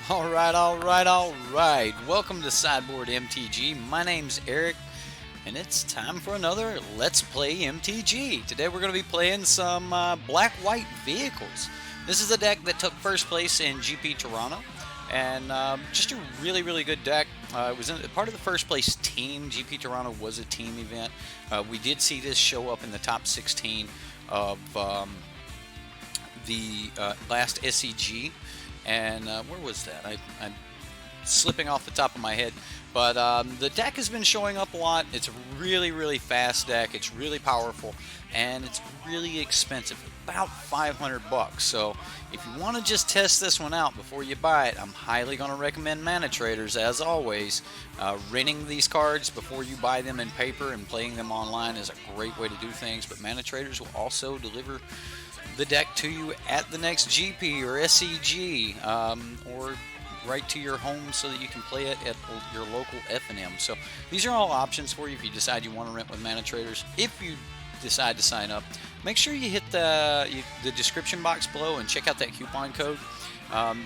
Alright. Welcome to Sideboard MTG. My name's Eric, and it's time for another Let's Play MTG. Today we're going to be playing some black-white vehicles. This is a deck that took first place in GP Toronto, and just a really good deck. It was part of the first place team. GP Toronto was a team event. We did see this show up in the top 16 of the last SEG. And where was that? I'm slipping off the top of my head. But the deck has been showing up a lot. It's a really fast deck. It's really powerful. And it's really expensive. About 500 bucks. So if you want to just test this one out before you buy it, I'm highly going to recommend manatraders, as always. Renting these cards before you buy them in paper and playing them online is a great way to do things. But manatraders will also deliver the deck to you at the next GP or SEG, or right to your home so that you can play it at your local F&M. So these are all options for you if you decide you want to rent with manatraders. If you decide to sign up, make sure you hit the description box below and check out that coupon code.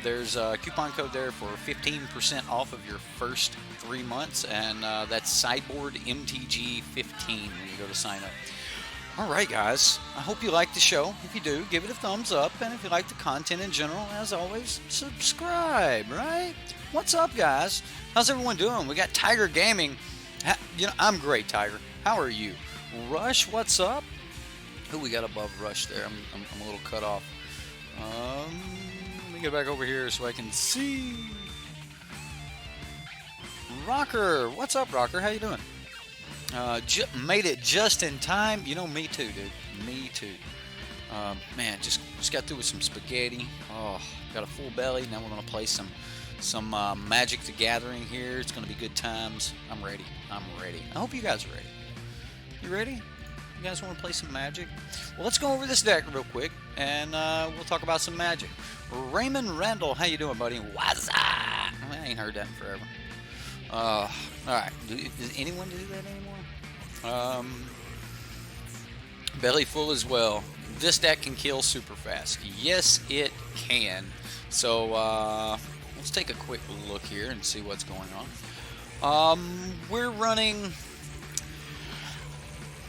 There's a coupon code there for 15% off of your first 3 months, and that's SideboardMTG15 when you go to sign up. Alright guys, I hope you like the show. If you do, give it a thumbs up, and if you like the content in general, as always, subscribe, right? What's up guys? How's everyone doing? We got Tiger Gaming. I'm great, Tiger. How are you? Rush, what's up? Who we got above Rush there? I'm a little cut off. Let me get back over here so I can see. Rocker, what's up, Rocker? How you doing? Made it just in time. You know, me too, dude. Me too. Man, just got through with some spaghetti. Oh, got a full belly. Now we're gonna play some Magic the Gathering here. It's gonna be good times. I'm ready. I hope you guys are ready. You ready? You guys want to play some Magic? Well, let's go over this deck real quick, and we'll talk about some Magic. Raymond Randall, how you doing, buddy? What's up? I ain't heard that in forever. Alright, does anyone do that anymore? Belly full as well. This deck can kill super fast. Yes, it can. So, let's take a quick look here and see what's going on. We're running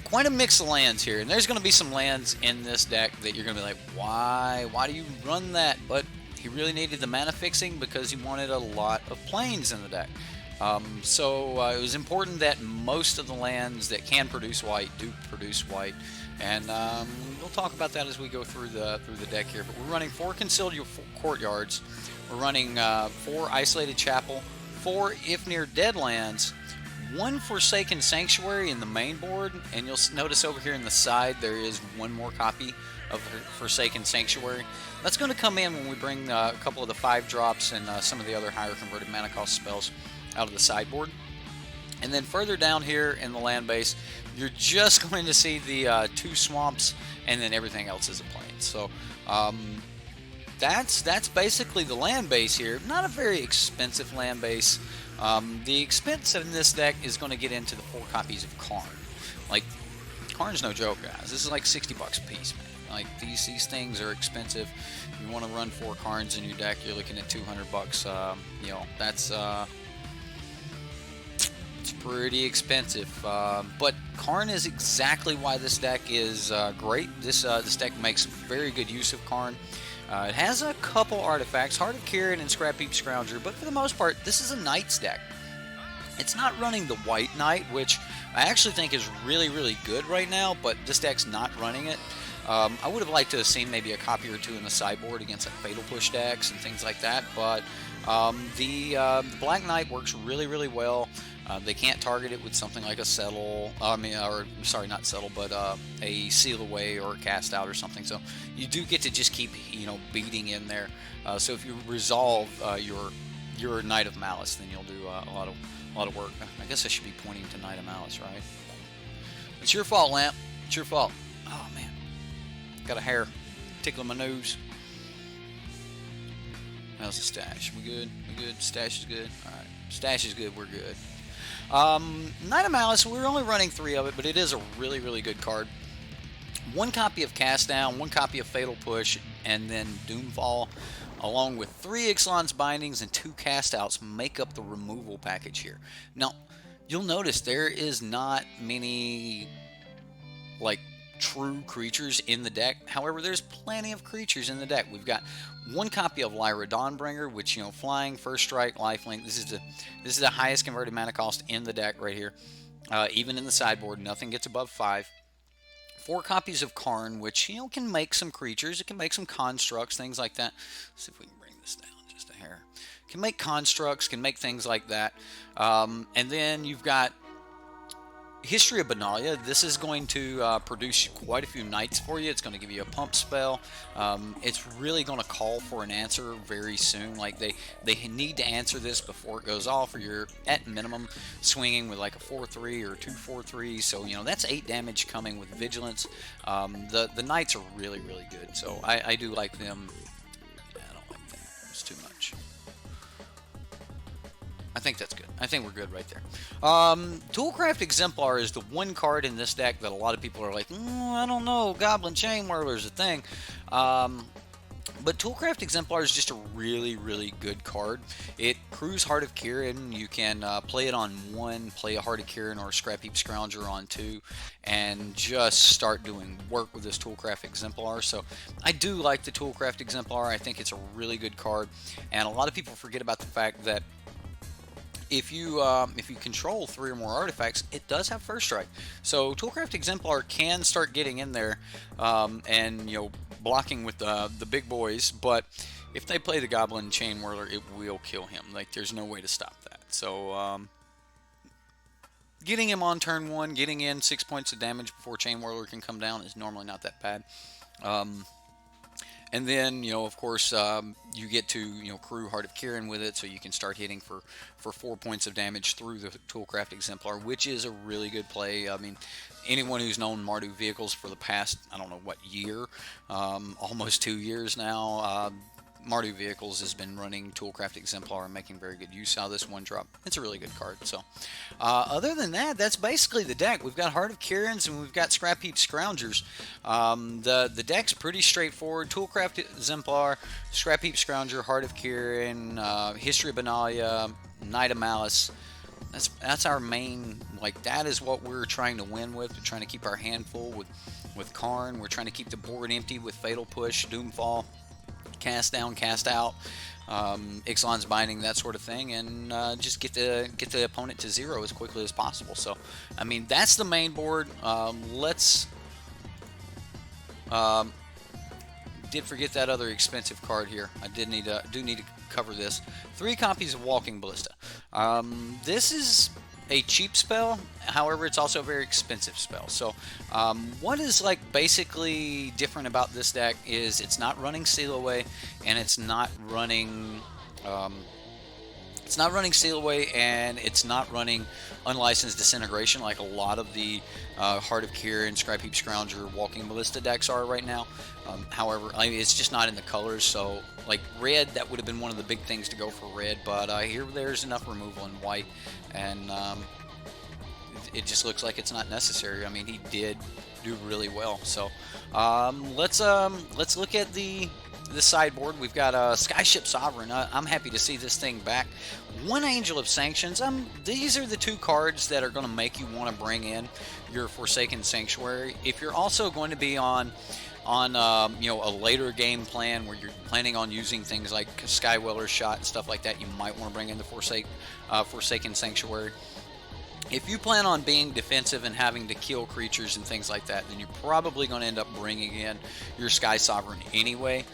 quite a mix of lands here, and there's going to be some lands in this deck that you're going to be like, why do you run that? But he really needed the mana fixing because he wanted a lot of planes in the deck. So it was important that most of the lands that can produce white do produce white, and we'll talk about that as we go through the deck here. But we're running 4 Concealed Courtyards, we're running 4 Isolated Chapel, 4 If Near Dead lands, 1 Forsaken Sanctuary in the main board, and you'll notice over here in the side there is 1 more copy of Forsaken Sanctuary. That's going to come in when we bring a couple of the 5 drops and some of the other higher converted mana cost spells out of the sideboard. And then further down here in the land base, you're just going to see the 2 swamps, and then everything else is a plane. So that's basically the land base here. Not a very expensive land base. The expense in this deck is going to get into the 4 copies of Karn. Like, Karn's no joke, guys. This is like 60 bucks a piece, man. Like, these things are expensive. If you want to run 4 Karns in your deck, you're looking at 200 bucks. You know, that's it's pretty expensive, but Karn is exactly why this deck is great. This deck makes very good use of Karn. It has a couple artifacts, Heart of Kirin and Scrap Heap Scrounger, but for the most part, this is a Knights deck. It's not running the White Knight, which I actually think is really good right now, but this deck's not running it. I would have liked to have seen maybe a copy or 2 in the sideboard against like Fatal Push decks and things like that, but the Black Knight works really well. They can't target it with something like a Settle, sorry, not Settle, but a Seal Away or a Cast Out or something. So you do get to just keep, beating in there. So if you resolve your Knight of Malice, then you'll do a lot of work. I guess I should be pointing to Knight of Malice, right? It's your fault, Lamp. It's your fault. Oh man, got a hair tickling my nose. How's the stash? We good? We good? Stash is good? Alright. Stash is good. We're good. Knight of Malice, we're only running 3 of it, but it is a really good card. 1 copy of Cast Down, 1 copy of Fatal Push, and then Doomfall. along with 3 Ixalan's Bindings and 2 cast outs, make up the removal package here. Now, you'll notice there is not many like true creatures in the deck. However, there's plenty of creatures in the deck. We've got 1 copy of Lyra Dawnbringer, which, you know, flying, first strike, lifelink. This is the highest converted mana cost in the deck right here. Even in the sideboard, nothing gets above 5. 4 copies of Karn, which, you know, can make some creatures. It can make some constructs, things like that. Let's see if we can bring this down just a hair. Can make constructs, can make things like that. And then you've got History of Benalia. This is going to produce quite a few knights for you. It's going to give you a pump spell. It's really going to call for an answer very soon. Like they need to answer this before it goes off, or you're at minimum swinging with like a 4/3 or 2/4/3. So, you know, that's 8 damage coming with vigilance. The knights are really good. So I do like them. I don't like that. It's too much. I think that's good. I think we're good right there. Toolcraft Exemplar is the 1 card in this deck that a lot of people are like, I don't know, Goblin Chain Whirler is a thing. But Toolcraft Exemplar is just a really good card. It crews Heart of Kirin. You can play it on 1, play a Heart of Kirin or a Scrap Heap Scrounger on 2, and just start doing work with this Toolcraft Exemplar. So I do like the Toolcraft Exemplar. I think it's a really good card, and a lot of people forget about the fact that if you control 3 or more artifacts, it does have first strike. So Toolcraft Exemplar can start getting in there and, you know, blocking with the big boys. But if they play the Goblin Chain Whirler, it will kill him. Like, there's no way to stop that. So getting him on turn 1, getting in 6 points of damage before Chain Whirler can come down is normally not that bad. And then, you know, of course, you get to, you know, crew Heart of Kirin with it, so you can start hitting for 4 points of damage through the Toolcraft Exemplar, which is a really good play. I mean, anyone who's known Mardu vehicles for the past, I don't know what year, almost 2 years now, Mardu Vehicles has been running Toolcraft Exemplar and making very good use out of this 1-drop. It's a really good card. So, other than that, that's basically the deck. We've got Heart of Kirins and we've got Scrap Heap Scroungers. The deck's pretty straightforward. Toolcraft Exemplar, Scrap Heap Scrounger, Heart of Kirin, History of Benalia, Knight of Malice. That's our main, like, that is what we're trying to win with. We're trying to keep our hand full with Karn. We're trying to keep the board empty with Fatal Push, Doomfall, Cast Down, Cast Out, Ixalan's Binding, that sort of thing, and just get the opponent to 0 as quickly as possible. So, I mean, that's the main board. Did forget that other expensive card here. I do need to cover this. 3 copies of Walking Ballista. This is a cheap spell, however it's also a very expensive spell. So what is like basically different about this deck is it's not running Seal Away, and it's not running Seal Away, and it's not running Unlicensed Disintegration like a lot of the Heart of Kirin, Scrap Heap Scrounger, Walking Ballista decks are right now. However, I mean, it's just not in the colors, so like red, that would have been one of the big things to go for red, but here there's enough removal in white, and it just looks like it's not necessary. I mean, he did do really well. So let's look at the sideboard. We've got Skyship Sovereign. I'm happy to see this thing back. 1 Angel of Sanctions. These are the 2 cards that are going to make you want to bring in your Forsaken Sanctuary. If you're also going to be on you know, a later game plan where you're planning on using things like Skyweller's Shot and stuff like that, you might want to bring in the Forsaken Sanctuary. If you plan on being defensive and having to kill creatures and things like that, then you're probably going to end up bringing in your Sky Sovereign anyway.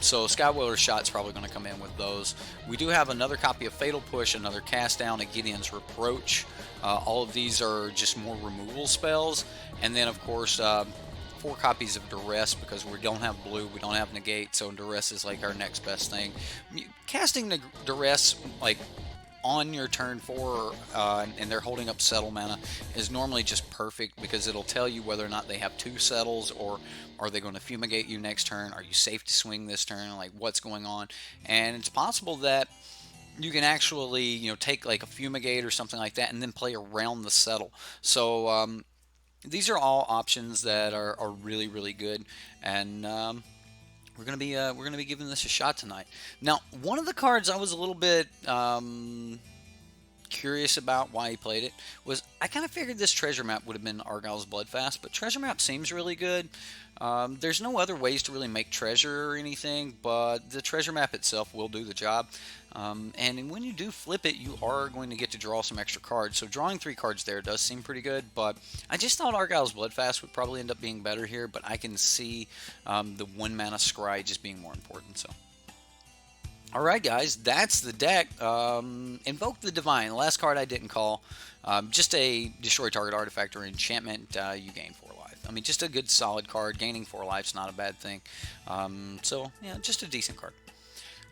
So Skyweller's Shot's probably going to come in with those. We do have another copy of Fatal Push, another Cast Down, a Gideon's Reproach. All of these are just more removal spells. And then, of course, 4 copies of Duress, because we don't have blue, we don't have Negate, so Duress is like our next best thing. Casting the Duress, like, on your turn 4 and they're holding up settle mana is normally just perfect, because it'll tell you whether or not they have 2 settles, or are they going to fumigate you next turn, are you safe to swing this turn, like what's going on. And it's possible that you can actually, you know, take like a fumigate or something like that and then play around the settle. So these are all options that are really good, and we're gonna be giving this a shot tonight. Now, one of the cards I was a little bit curious about why he played it was I kind of figured this treasure map would have been Argyle's Bloodfast, but treasure map seems really good. There's no other ways to really make treasure or anything, but the treasure map itself will do the job. And when you do flip it, you are going to get to draw some extra cards. So drawing 3 cards there does seem pretty good, but I just thought Argyle's Bloodfast would probably end up being better here, but I can see the 1 mana Scry just being more important. So. Alright guys, that's the deck. Invoke the Divine, the last card I didn't call. Just a destroy target artifact or enchantment, you gain 4 life. I mean, just a good solid card. Gaining 4 life's not a bad thing. So, yeah, just a decent card.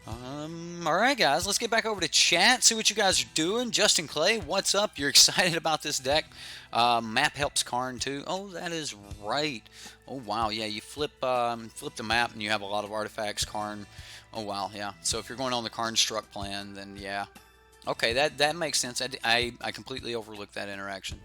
Alright guys, let's get back over to chat, see what you guys are doing. Justin Clay, what's up? You're excited about this deck. Map helps Karn too. Oh, that is right. Oh wow, yeah, you flip the map and you have a lot of artifacts. Karn. Oh wow, yeah. So if you're going on the Karn Struck plan, then yeah. Okay, that makes sense. I completely overlooked that interaction.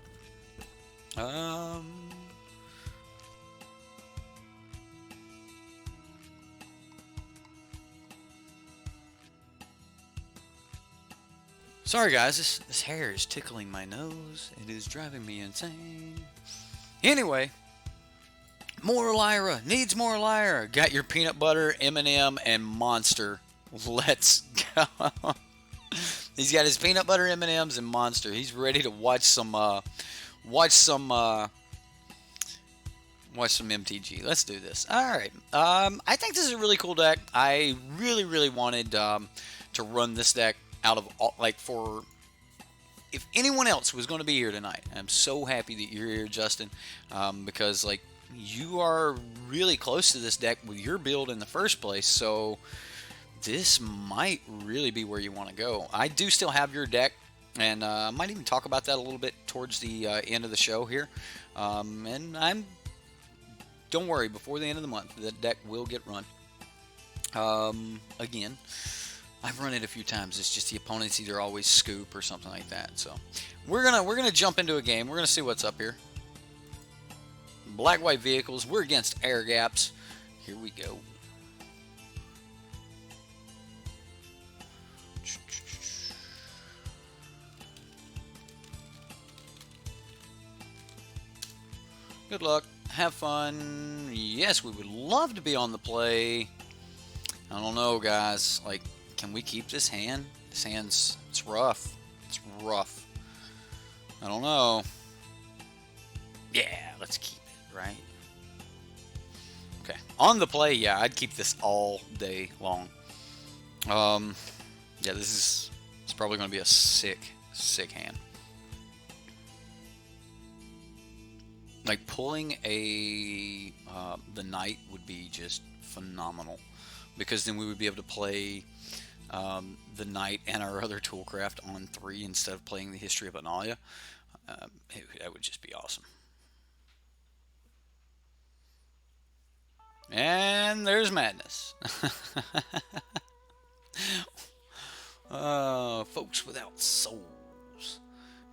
Sorry guys, this hair is tickling my nose. It is driving me insane. Anyway, more Lyra. Needs more Lyra. Got your peanut butter, M&M, and Monster. Let's go. He's got his peanut butter, M&Ms, and Monster. He's ready to watch some MTG. Let's do this. All right. I think this is a really cool deck. I really wanted to run this deck out of all, for if anyone else was going to be here tonight. I'm so happy that you're here, Justin, because like you are really close to this deck with your build in the first place. So this might really be where you want to go. I do still have your deck, and I might even talk about that a little bit towards the end of the show here. And don't worry, before the end of the month, the deck will get run. Again, I've run it a few times. It's just the opponents either always scoop or something like that. So we're gonna jump into a game. We're gonna see what's up here. Black-white vehicles. We're against air gaps. Here we go. Good luck. Have fun. Yes, we would love to be on the play. I don't know, guys. Like, can we keep this hand? This hand's, it's rough. It's rough. I don't know. Yeah, let's keep it, right? Okay. On the play, yeah, I'd keep this all day long. Yeah, it's probably going to be a sick hand. Like, pulling the knight would be just phenomenal. Because then we would be able to play the knight and our other toolcraft on 3 instead of playing the History of Analia. That would just be awesome. And there's madness. Folks without souls.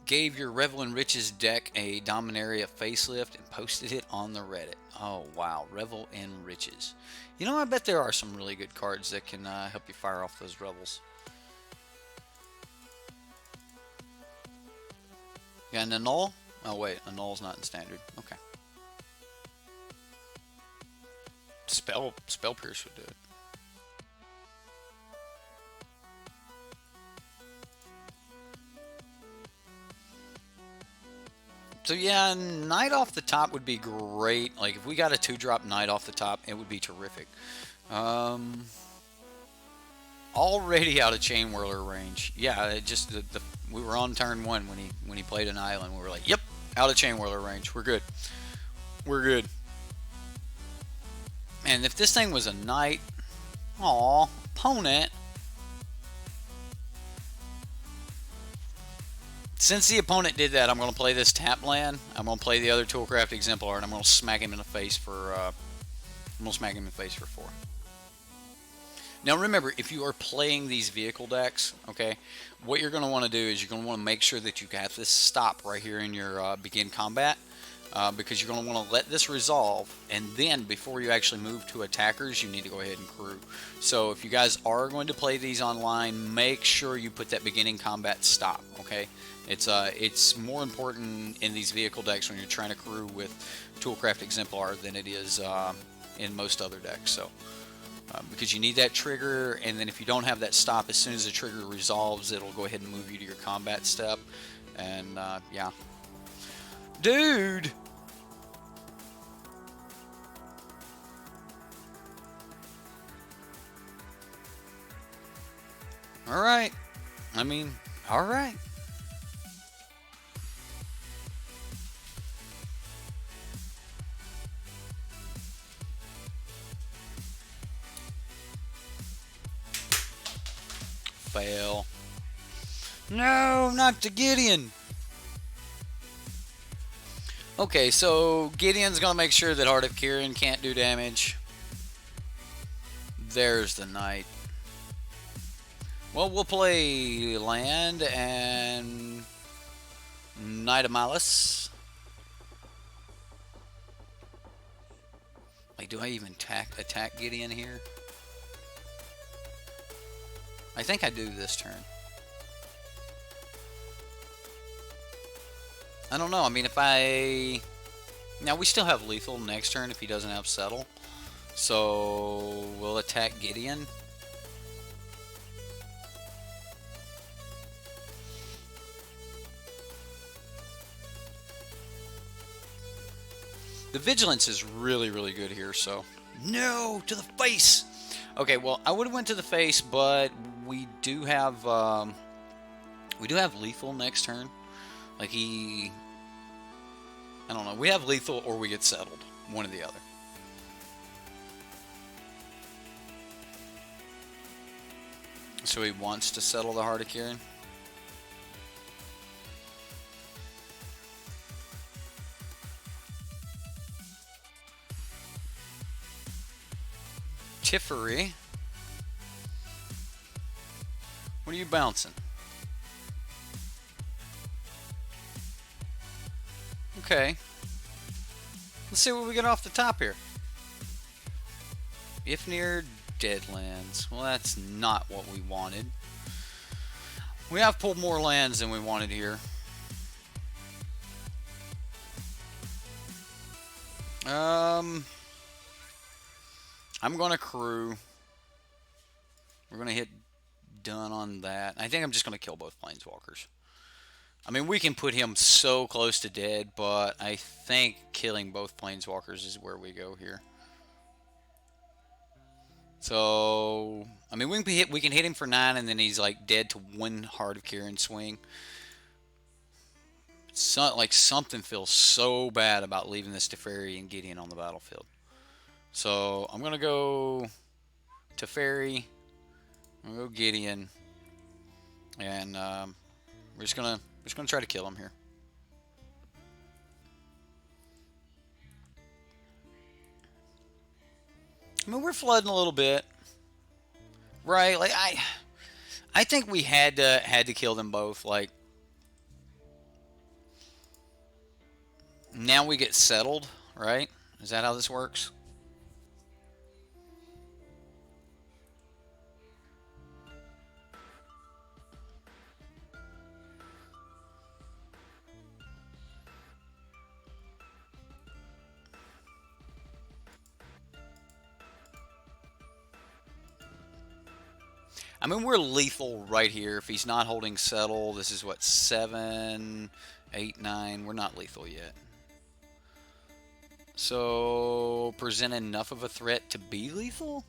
Gave your Revel in Riches deck a Dominaria facelift and posted it on the Reddit. Oh wow, Revel in Riches. You know, I bet there are some really good cards that can help you fire off those Revels. You got an Annul? Oh wait, Annul's not in Standard. Okay. Spell Pierce would do it. So yeah, Knight off the top would be great. Like if we got a 2-drop Knight off the top, it would be terrific. Already out of Chain Whirler range. Yeah, it just we were on turn 1 when he played an island. We were like, yep, out of Chain Whirler range. We're good. We're good. And if this thing was a Knight, aw, opponent. Since the opponent did that, I'm going to play this tap land. I'm going to play the other Toolcraft Exemplar, and I'm going to smack him in the face for. I'm going to smack him in the face for 4. Now remember, if you are playing these vehicle decks, okay, what you're going to want to do is you're going to want to make sure that you got this stop right here in your begin combat. because you're going to want to let this resolve, and then before you actually move to attackers, you need to go ahead and crew. So if you guys are going to play these online, make sure you put that beginning combat stop, okay? It's more important in these vehicle decks when you're trying to crew with Toolcraft Exemplar than it is in most other decks. So because you need that trigger, and then if you don't have that stop, as soon as the trigger resolves, it'll go ahead and move you to your combat step. And yeah, dude. All right. I mean, all right. Fail. No, not to Gideon. Okay, so Gideon's going to make sure that Heart of Kirin can't do damage. There's the Knight. Well, we'll play land and Knight of Malice. Like, do I even attack Gideon here? I think I do this turn. I don't know. I mean, if I... Now, we still have lethal next turn if he doesn't have settle. So, we'll attack Gideon. The vigilance is really, really good here, so... No! To the face! Okay, well, I would have went to the face, but we do have lethal next turn. Like, I don't know. We have lethal or we get settled. One or the other. So he wants to settle the Heart of Kirin. Tiffery. What are you bouncing? Okay. Let's see what we get off the top here. If near Deadlands. Well, that's not what we wanted. We have pulled more lands than we wanted here. I'm going to crew. We're going to hit done on that. I think I'm just going to kill both Planeswalkers. I mean, we can put him so close to dead, but I think killing both Planeswalkers is where we go here. So, I mean, we can hit him for 9, and then he's like dead to 1 Heart of Kirin swing. Like something feels so bad about leaving this Teferi and Gideon on the battlefield. So I'm gonna go Teferi. I'm gonna go Gideon, and we're just gonna try to kill him here. I mean, we're flooding a little bit, right? Like I think we had to kill them both. Like, now we get settled, right? Is that how this works? I mean, we're lethal right here. If he's not holding settle, this is what, 7, 8, 9. We're not lethal yet. So, present enough of a threat to be lethal?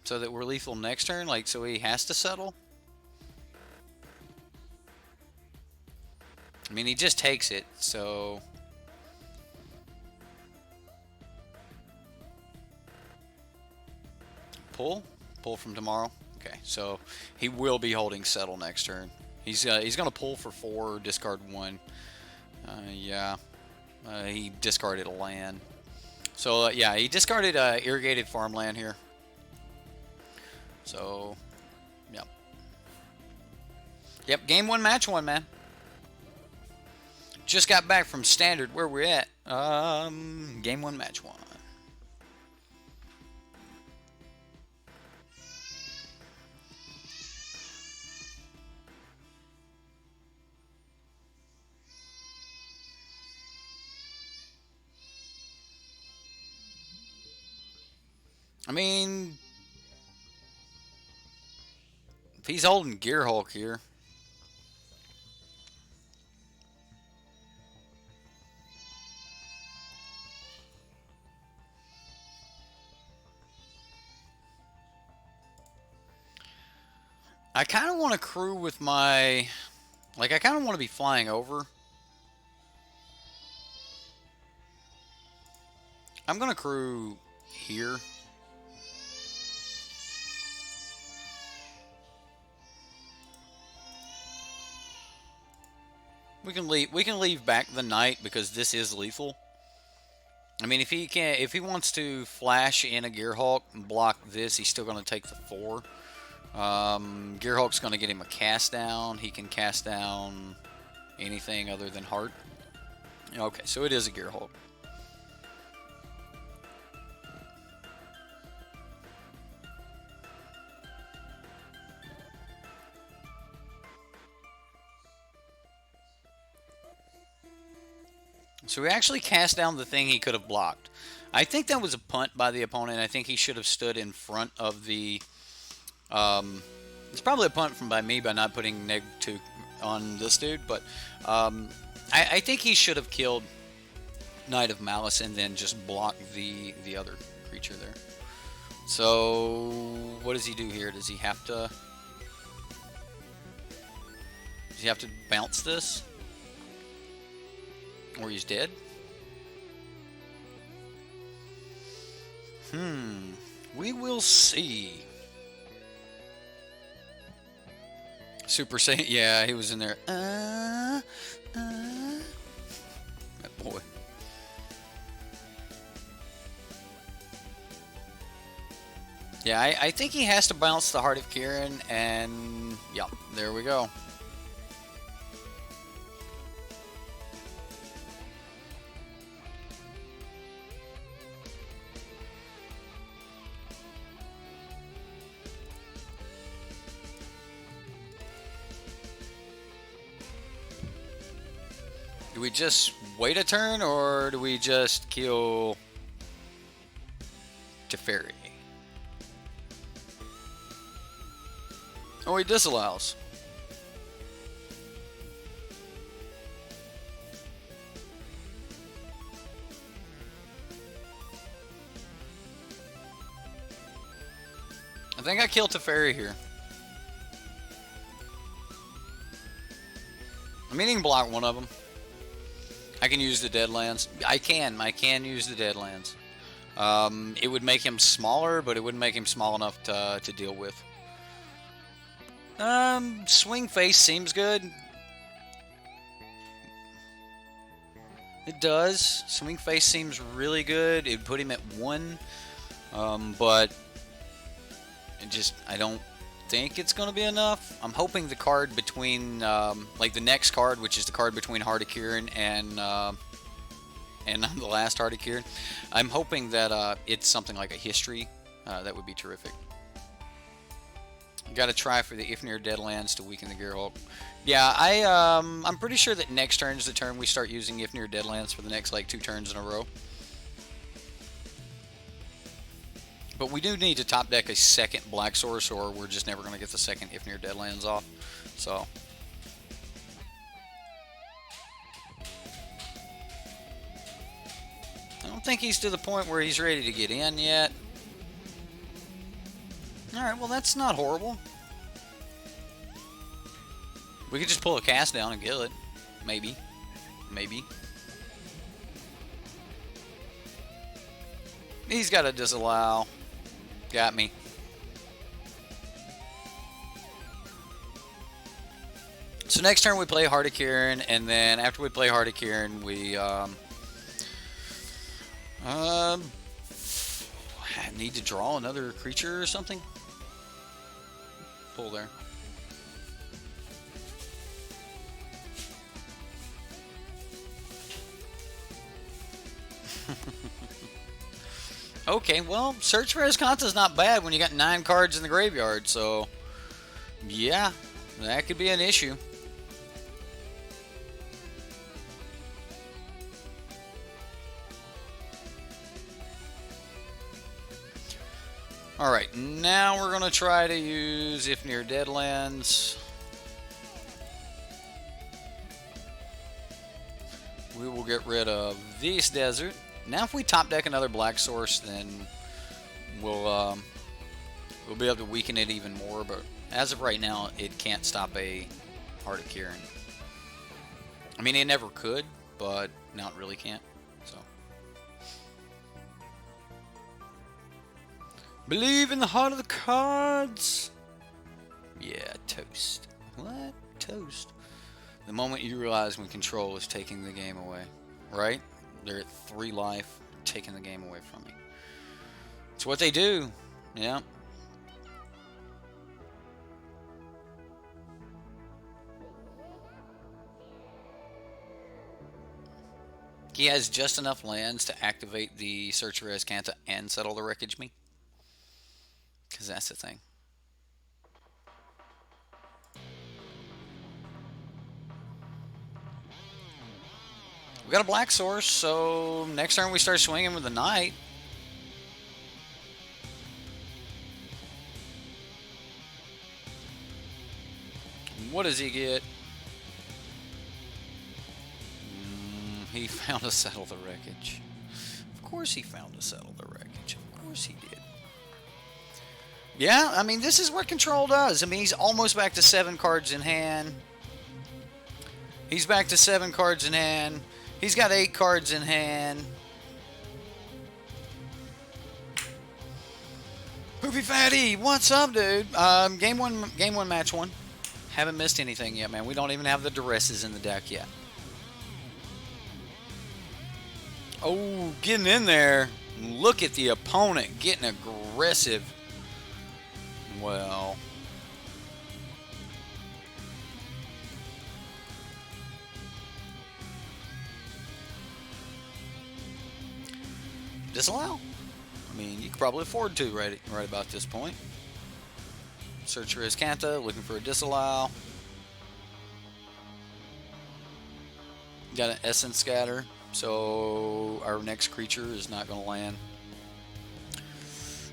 So that we're lethal next turn? Like, so he has to settle? I mean, he just takes it, so... Pull from tomorrow. Okay, so he will be holding settle next turn. He's gonna pull for 4, discard 1. Yeah, he discarded a land. So yeah, he discarded irrigated farmland here. So Yep. Yep, game 1, match 1, man. Just got back from standard. Where we're at. Game 1, match 1. I mean, if he's holding Gear Hulk here. I kind of want to crew with my... Like, I kind of want to be flying over. I'm going to crew here. We can leave back the knight because this is lethal. I mean, if he wants to flash in a Gear Hulk and block this, he's still going to take the 4. Gear Hulk's going to get him a cast down. He can cast down anything other than Heart. Okay, so it is a Gear Hulk. So we actually cast down the thing he could have blocked. I think that was a punt by the opponent. I think he should have stood in front of the... it's probably a punt by me by not putting -2 on this dude, but I think he should have killed Knight of Malice and then just blocked the other creature there. So what does he do here? Does he have to... Does he have to bounce this? Or he's dead? We will see. Super Saiyan, yeah, he was in there. That boy. Yeah, I think he has to bounce the Heart of Kieran, and yeah, there we go. Do we just wait a turn, or do we just kill Teferi? Oh, he disallows. I think I killed Teferi here. I'm meaning block one of them. I can use the Deadlands. I can use the Deadlands. It would make him smaller, but it wouldn't make him small enough to deal with. Swing Face seems good. It does. Swing Face seems really good. It'd put him at 1. But I don't think it's going to be enough. I'm hoping the card between, like the next card, which is the card between Heart of Kieran and the last Heart of Kieran, I'm hoping that it's something like a history. That would be terrific. Got to try for the Ifnir Deadlands to weaken the Gear Hulk. Yeah, I'm pretty sure that next turn is the turn we start using Ifnir Deadlands for the next like 2 turns in a row. But we do need to top deck a second Black Source, or we're just never going to get the second Ifnir Deadlands off. So I don't think he's to the point where he's ready to get in yet. Alright, well that's not horrible. We could just pull a cast down and kill it. Maybe. Maybe. He's got to disallow. Got me. So next turn we play Heart of Kieran, and then after we play Heart of Kieran, we need to draw another creature or something. pull there. Okay, well, Search for Escanta is not bad when you got 9 cards in the graveyard, so yeah, that could be an issue. Alright, now we're going to try to use If Near Deadlands. We will get rid of this desert. Now if we top deck another black source, then we'll be able to weaken it even more, but as of right now, it can't stop a Heart of Kieran. I mean, it never could, but now it really can't. So believe in the heart of the cards. Yeah, toast. What? Toast. The moment you realize when control is taking the game away, right? They're at 3 life, taking the game away from me. It's what they do. Yeah. He has just enough lands to activate the Search for Escanta and settle the Wreckage Me. Because that's the thing. We got a black source, so next turn we start swinging with the Knight. What does he get? He found a Settle the Wreckage. Of course he found a Settle the Wreckage. Of course he did. Yeah, I mean, this is what control does. I mean, he's almost back to 7 cards in hand. He's back to 7 cards in hand. He's got 8 cards in hand. Poopy Fatty, what's up, dude? Game one, match 1. Haven't missed anything yet, man. We don't even have the duresses in the deck yet. Oh, getting in there. Look at the opponent getting aggressive. Well, disallow. I mean, you could probably afford to right about this point. Search for Escanta, looking for a disallow. Got an Essence Scatter, so our next creature is not going to land.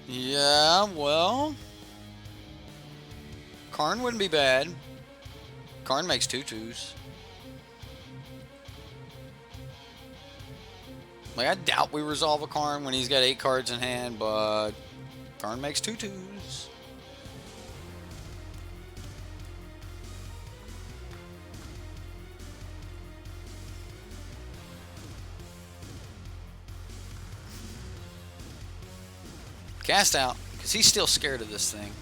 Yeah, well, Karn wouldn't be bad. Karn makes 2/2s. Like, I doubt we resolve a Karn when he's got 8 cards in hand, but Karn makes 2/2s. Cast out, because he's still scared of this thing.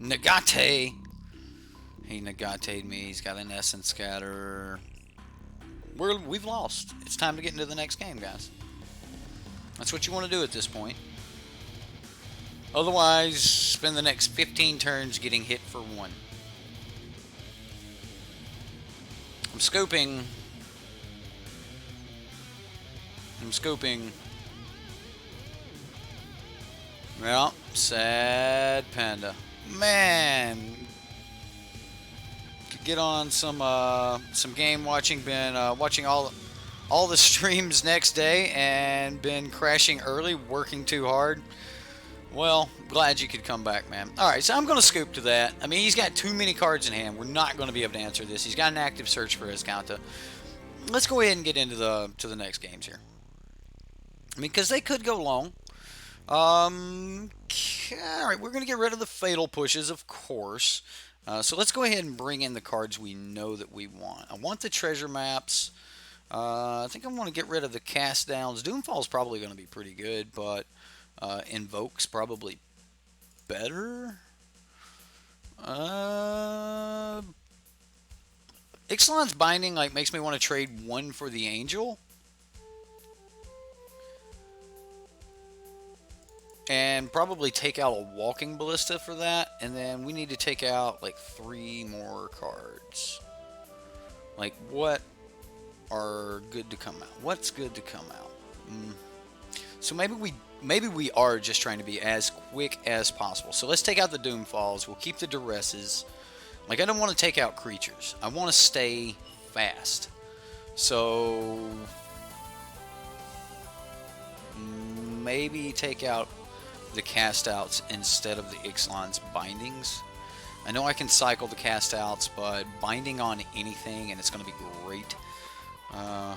Negate. He negated me. He's got an Essence Scatter. We've lost. It's time to get into the next game, guys. That's what you want to do at this point. Otherwise, spend the next 15 turns getting hit for 1. I'm scooping. Well, sad panda. Man, could get on some game watching. Been watching all the streams next day and been crashing early, working too hard. Well, glad you could come back, man. All right, so I'm going to scoop to that. I mean, he's got too many cards in hand. We're not going to be able to answer this. He's got an active Search for Escanta. Let's go ahead and get into the next games here. I mean, because they could go long. All right, we're going to get rid of the Fatal Pushes, of course. So let's go ahead and bring in the cards we know that we want. I want the treasure maps. I think I want to get rid of the cast downs. Doomfall's probably going to be pretty good, but Invoke's probably better. Ixalan's Binding like makes me want to trade 1 for the Angel. And probably take out a Walking Ballista for that. And then we need to take out like 3 more cards. Like, what are good to come out? What's good to come out? So maybe we are just trying to be as quick as possible. So let's take out the Doomfalls. We'll keep the Duresses. Like, I don't want to take out creatures. I want to stay fast. So maybe take out the cast outs instead of the Ixalan's bindings. I know I can cycle the cast outs, but binding on anything and it's going to be great. I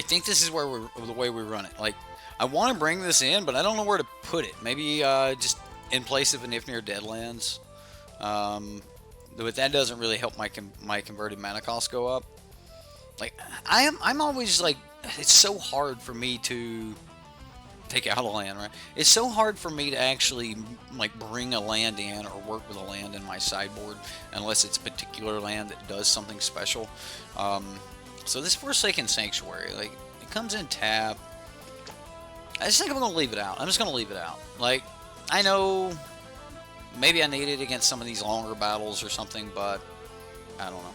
think this is where the way we run it. Like, I want to bring this in, but I don't know where to put it. Maybe just in place of an Ifnir Deadlands. But that doesn't really help my converted mana cost go up. Like, I'm always like, it's so hard for me to take out a land, right? It's so hard for me to actually like bring a land in or work with a land in my sideboard unless it's a particular land that does something special. So this Forsaken Sanctuary, like, it comes in tap. I just think I'm going to leave it out. I'm just going to leave it out. Like, I know maybe I need it against some of these longer battles or something, but I don't know.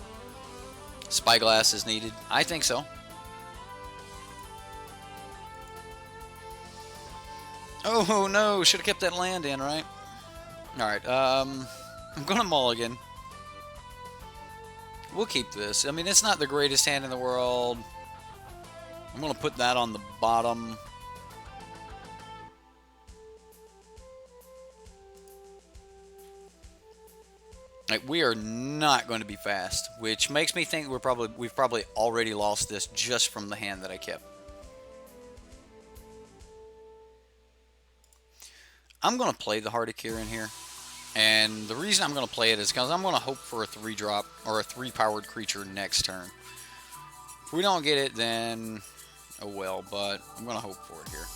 Spyglass is needed. I think so. Oh no, should have kept that land in, right? Alright, I'm going to mulligan. We'll keep this. I mean, it's not the greatest hand in the world. I'm going to put that on the bottom. Like, we are not going to be fast, which makes me think we've probably already lost this just from the hand that I kept. I'm going to play the Hardiker in here. And the reason I'm going to play it is because I'm going to hope for a 3-drop or a 3-powered creature next turn. If we don't get it, then oh well, but I'm going to hope for it here.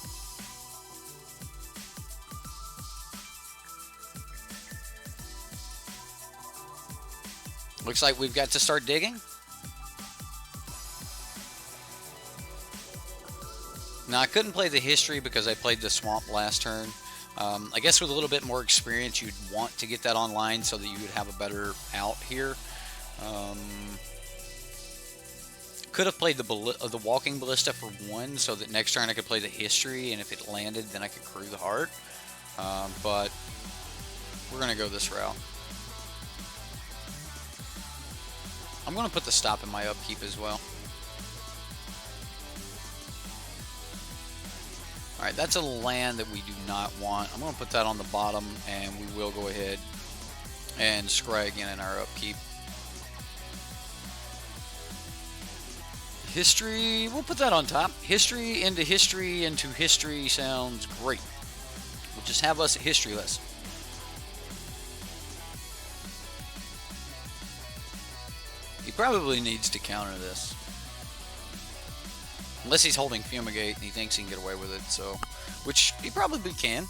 Looks like we've got to start digging. Now, I couldn't play the history because I played the swamp last turn. I guess with a little bit more experience, you'd want to get that online so that you would have a better out here. Could have played the Walking Ballista for 1 so that next turn I could play the history, and if it landed, then I could crew the heart. But we're going to go this route. I'm going to put the stop in my upkeep as well. Alright, that's a land that we do not want. I'm going to put that on the bottom, and we will go ahead and scry again in our upkeep. History, we'll put that on top. History into history sounds great. We'll just have us a history lesson. He probably needs to counter this. Unless he's holding Fumigate and he thinks he can get away with it, so, which he probably can.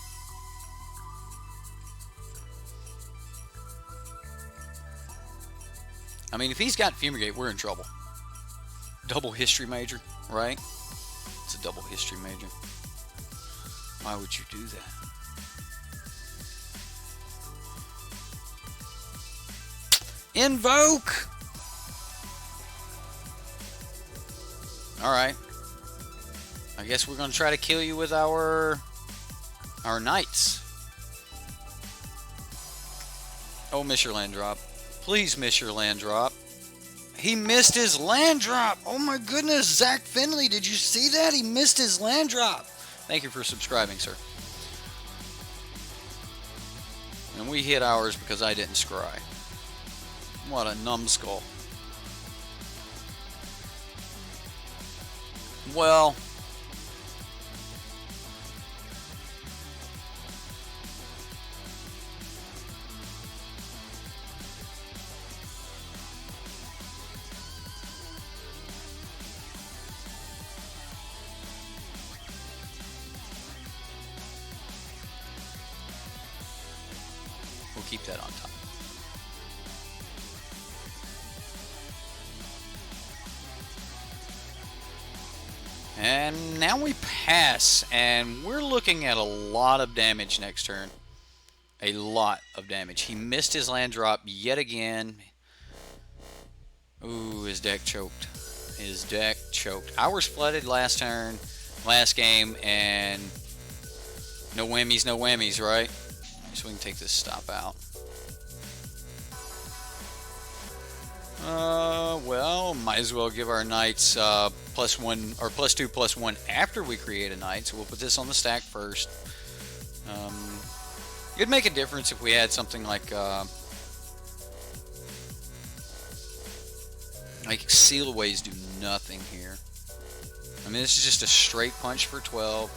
I mean, if he's got Fumigate, we're in trouble. Double history major, right? It's a double history major. Why would you do that? Invoke! Alright. I guess we're going to try to kill you with our knights. Oh, miss your land drop. Please miss your land drop. He missed his land drop. Oh my goodness, Zach Finley, did you see that? He missed his land drop. Thank you for subscribing, sir. And we hit ours because I didn't scry. What a numbskull. Well, keep that on top. And now we pass, and we're looking at a lot of damage next turn. A lot of damage. He missed his land drop yet again. Ooh, his deck choked. His deck choked. Ours flooded last turn, last game, and no whammies, right? So we can take this stop out. Well, might as well give our knights +1 or +2/+1 after we create a knight. So we'll put this on the stack first. It'd make a difference if we had something like sealaways do nothing here. I mean, this is just a straight punch for 12.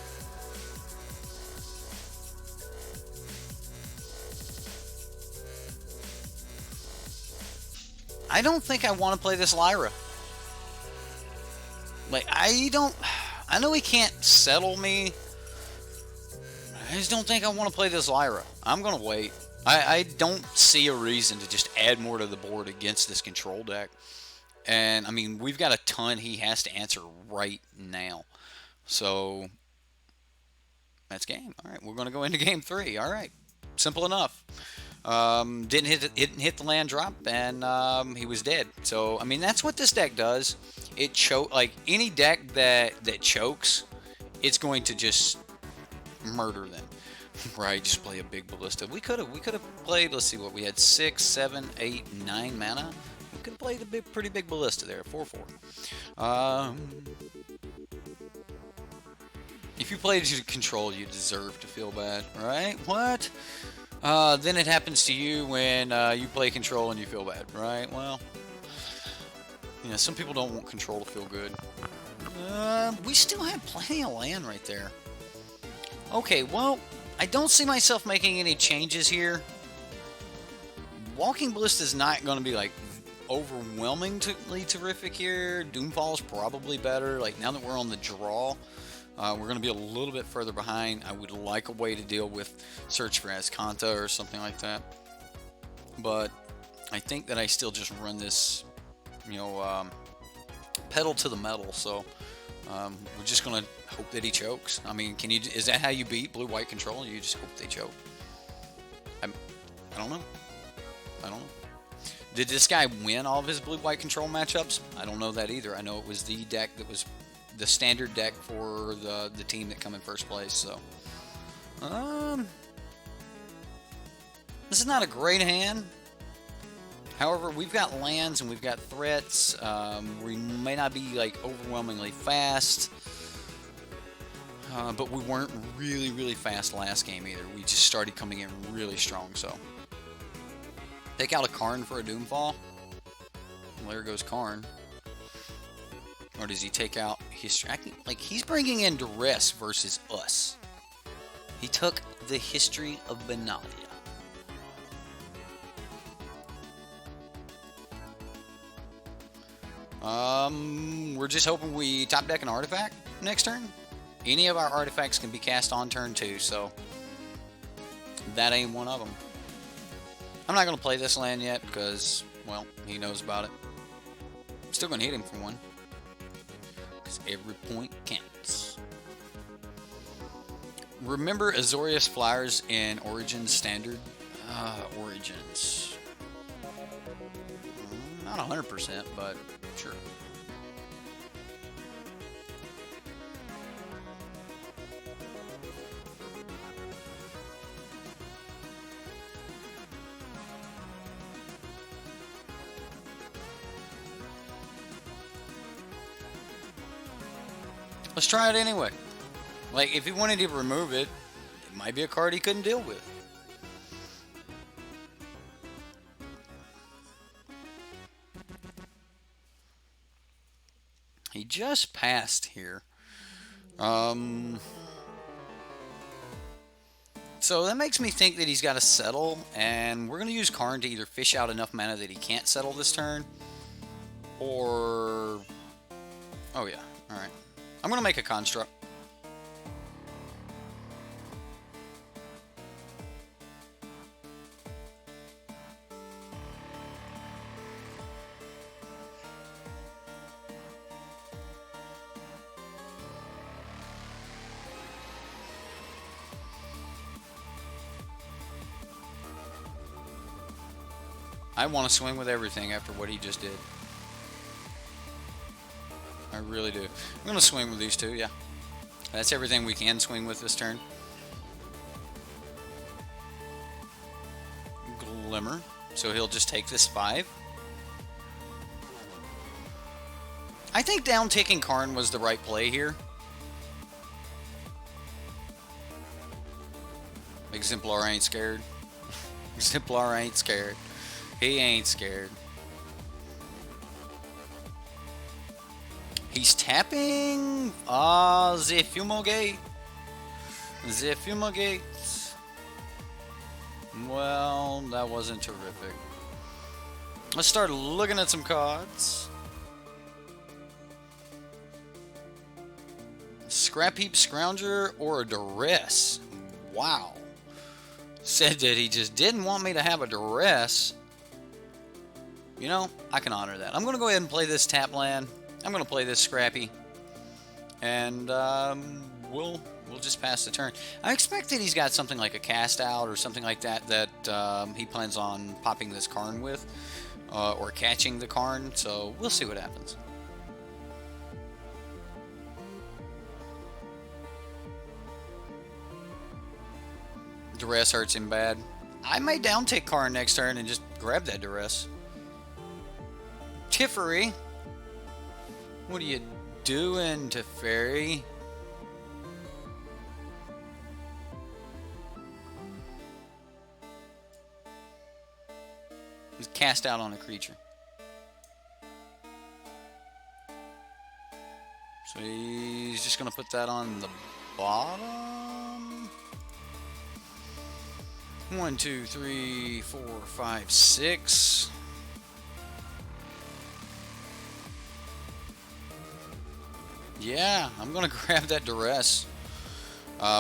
I don't think I want to play this Lyra. Like, I know he can't settle me. I just don't think I want to play this Lyra. I'm going to wait. I don't see a reason to just add more to the board against this control deck. And, I mean, we've got a ton he has to answer right now. So, that's game. All right, we're going to go into game 3. All right, simple enough. Didn't hit the land drop, and he was dead. So, I mean, that's what this deck does. It like any deck that chokes, it's going to just murder them. Right, just play a big ballista. We could have played, let's see what we had, 6, 7, 8, 9 mana. We could have played a pretty big ballista there, 4/4. If you played as control, you deserve to feel bad, right? What? Then it happens to you when you play control and you feel bad, right? Well, you know, some people don't want control to feel good. We still have plenty of land right there. Okay, well, I don't see myself making any changes here. Walking Ballista is not going to be, like, overwhelmingly terrific here. Doomfall is probably better. Like, now that we're on the draw, we're going to be a little bit further behind. I would like a way to deal with Search for Azcanta or something like that. But I think that I still just run this, you know, pedal to the metal. So we're just going to hope that he chokes. I mean, is that how you beat blue-white control? You just hope they choke? I don't know. I don't know. Did this guy win all of his blue-white control matchups? I don't know that either. I know it was the deck that was the standard deck for the team that come in first place. So, this is not a great hand. However, we've got lands and we've got threats. We may not be like overwhelmingly fast, but we weren't really fast last game either. We just started coming in really strong. So, take out a Karn for a Doomfall. Well, there goes Karn. Or does he take out history? Like, he's bringing in duress versus us. He took the history of Benalia. We're just hoping we top deck an artifact next turn. Any of our artifacts can be cast on turn 2, so that ain't one of them. I'm not going to play this land yet because, well, he knows about it. Still going to hit him for 1. Because every point counts. Remember Azorius Flyers in Origins Standard? Origins. Not 100%, but sure. Let's try it anyway. Like, if he wanted to remove it, it might be a card he couldn't deal with. He just passed here. So that makes me think that he's got to settle, and we're going to use Karn to either fish out enough mana that he can't settle this turn, or... Oh yeah, alright. I'm going to make a construct. I want to swing with everything after what he just did. I really do. I'm going to swing with these two, yeah. That's everything we can swing with this turn. Glimmer. So he'll just take this 5. I think down-ticking Karn was the right play here. Exemplar ain't scared. Exemplar ain't scared. He ain't scared. He's tapping the Fumigate. The Fumigate. Well, that wasn't terrific. Let's start looking at some cards. Scrap Heap Scrounger or a Duress. Wow. Said that he just didn't want me to have a Duress. You know, I can honor that. I'm going to go ahead and play this tap land. I'm going to play this Scrappy. And we'll just pass the turn. I expect that he's got something like a cast out or something like that that he plans on popping this Karn with. Or catching the Karn. So we'll see what happens. Duress hurts him bad. I may down-tick Karn next turn and just grab that Duress. Teferi. What are you doing, Teferi? He's cast out on a creature. So he's just going to put that on the bottom. 1, 2, 3, 4, 5, 6. Yeah, I'm going to grab that Duress.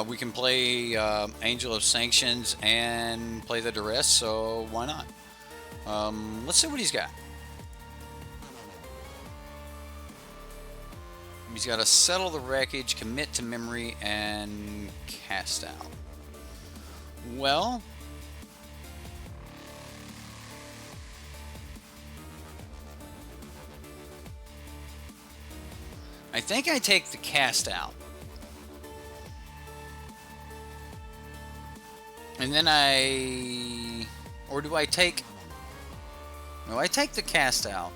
We can play Angel of Sanctions and play the Duress, so why not? Let's see what he's got. He's got to Settle the Wreckage, Commit to Memory, and Cast Out. Well, I think I take the Cast Out. And then or do I take... No, I take the Cast Out.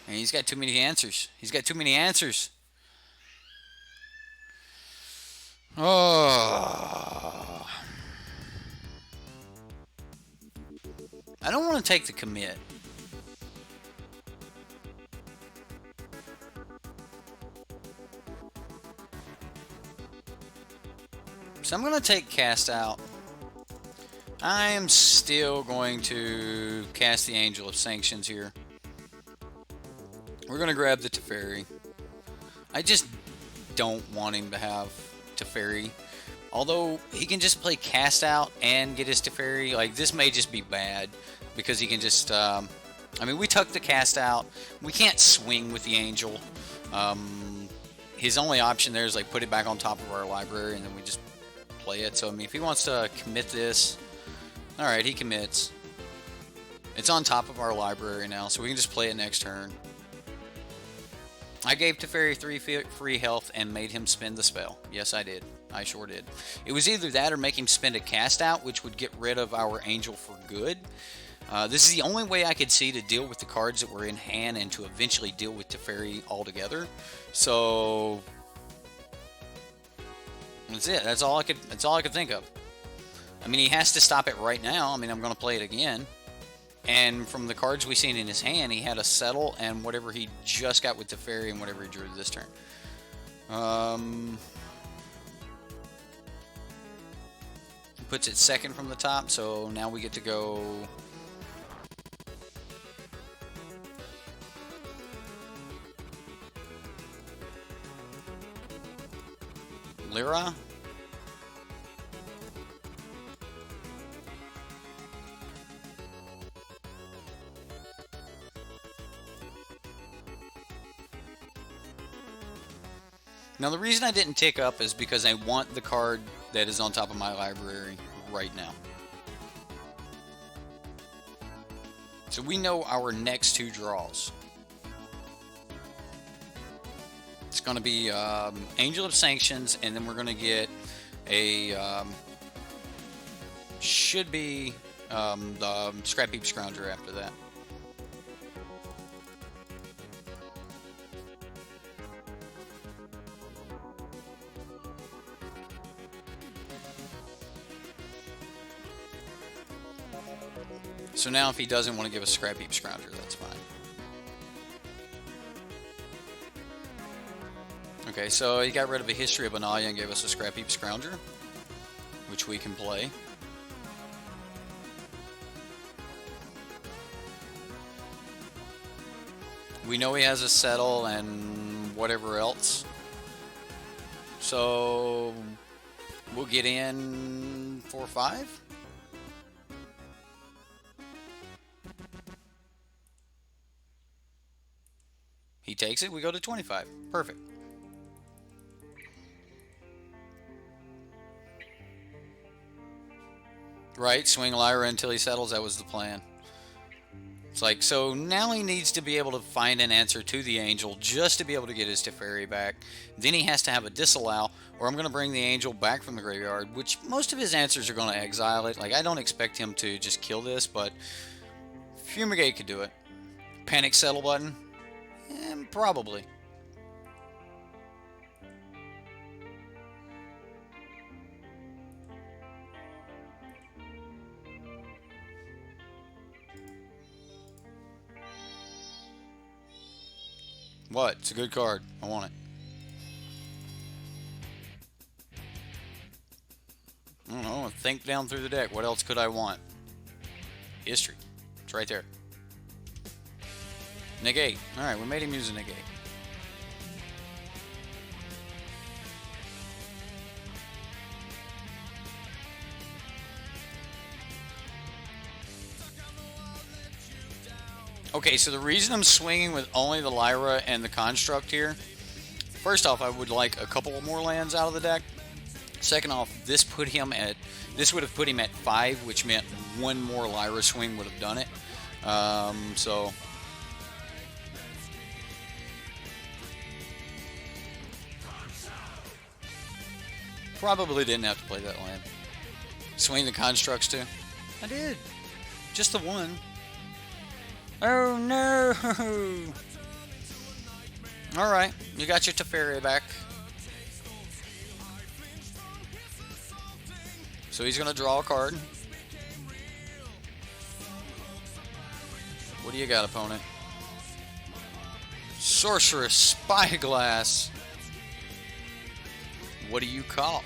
And he's got too many answers. He's got too many answers. Oh. I don't want to take the commit. So I'm going to take Cast Out. I am still going to cast the Angel of Sanctions here. We're going to grab the Teferi. I just don't want him to have Teferi. Although he can just play Cast Out and get his Teferi. Like, this may just be bad because he can just... I mean, we took the Cast Out. We can't swing with the Angel. His only option there is, like, put it back on top of our library and then we just play it. So, I mean, if he wants to commit this... Alright, he commits. It's on top of our library now, so we can just play it next turn. I gave Teferi 3 free health and made him spend the spell. Yes, I did. I sure did. It was either that or make him spend a Cast Out, which would get rid of our Angel for good. This is the only way I could see to deal with the cards that were in hand and to eventually deal with Teferi altogether. So that's it. That's all I could think of. I mean, he has to stop it right now. I mean, I'm going to play it again. And from the cards we've seen in his hand, he had a Settle and whatever he just got with Teferi and whatever he drew this turn. Puts it second from the top, so now we get to go... Lyra? Now, the reason I didn't tick up is because I want the card that is on top of my library right now. So we know our next 2 draws. It's going to be Angel of Sanctions, and then we're going to get a should be the Scrap Heap Scrounger after that. So now if he doesn't want to give us Scrap Heap Scrounger, that's fine. Okay, so he got rid of a History of Benalia and gave us a Scrap Heap Scrounger, which we can play. We know he has a Settle and whatever else. So we'll get in 4-5. He takes it, we go to 25. Perfect. Right, swing Lyra until he settles, that was the plan. It's like, so now he needs to be able to find an answer to the Angel just to be able to get his Teferi back. Then he has to have a disallow, or I'm going to bring the Angel back from the graveyard, which most of his answers are going to exile it. Like, I don't expect him to just kill this, but Fumigate could do it. Panic Settle button? Probably. What? It's a good card. I want it. I don't know. Think down through the deck. What else could I want? History. It's right there. Negate. Alright, we made him use a negate. Okay, so the reason I'm swinging with only the Lyra and the Construct here, first off, I would like a couple more lands out of the deck. Second off, this would have put him at 5, which meant one more Lyra swing would have done it. So probably didn't have to play that land. Swing the Constructs too. I did. Just the one. Oh no! Alright, you got your Teferi back. So he's gonna draw a card. What do you got, opponent? Sorceress Spyglass. What do you call?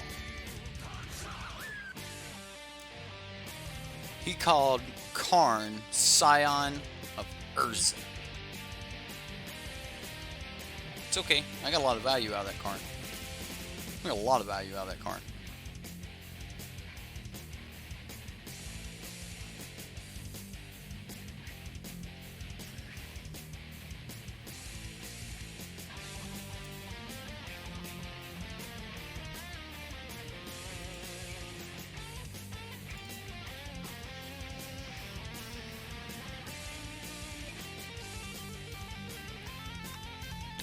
He called Karn Scion of Urza. It's okay. I got a lot of value out of that Karn. I got a lot of value out of that Karn.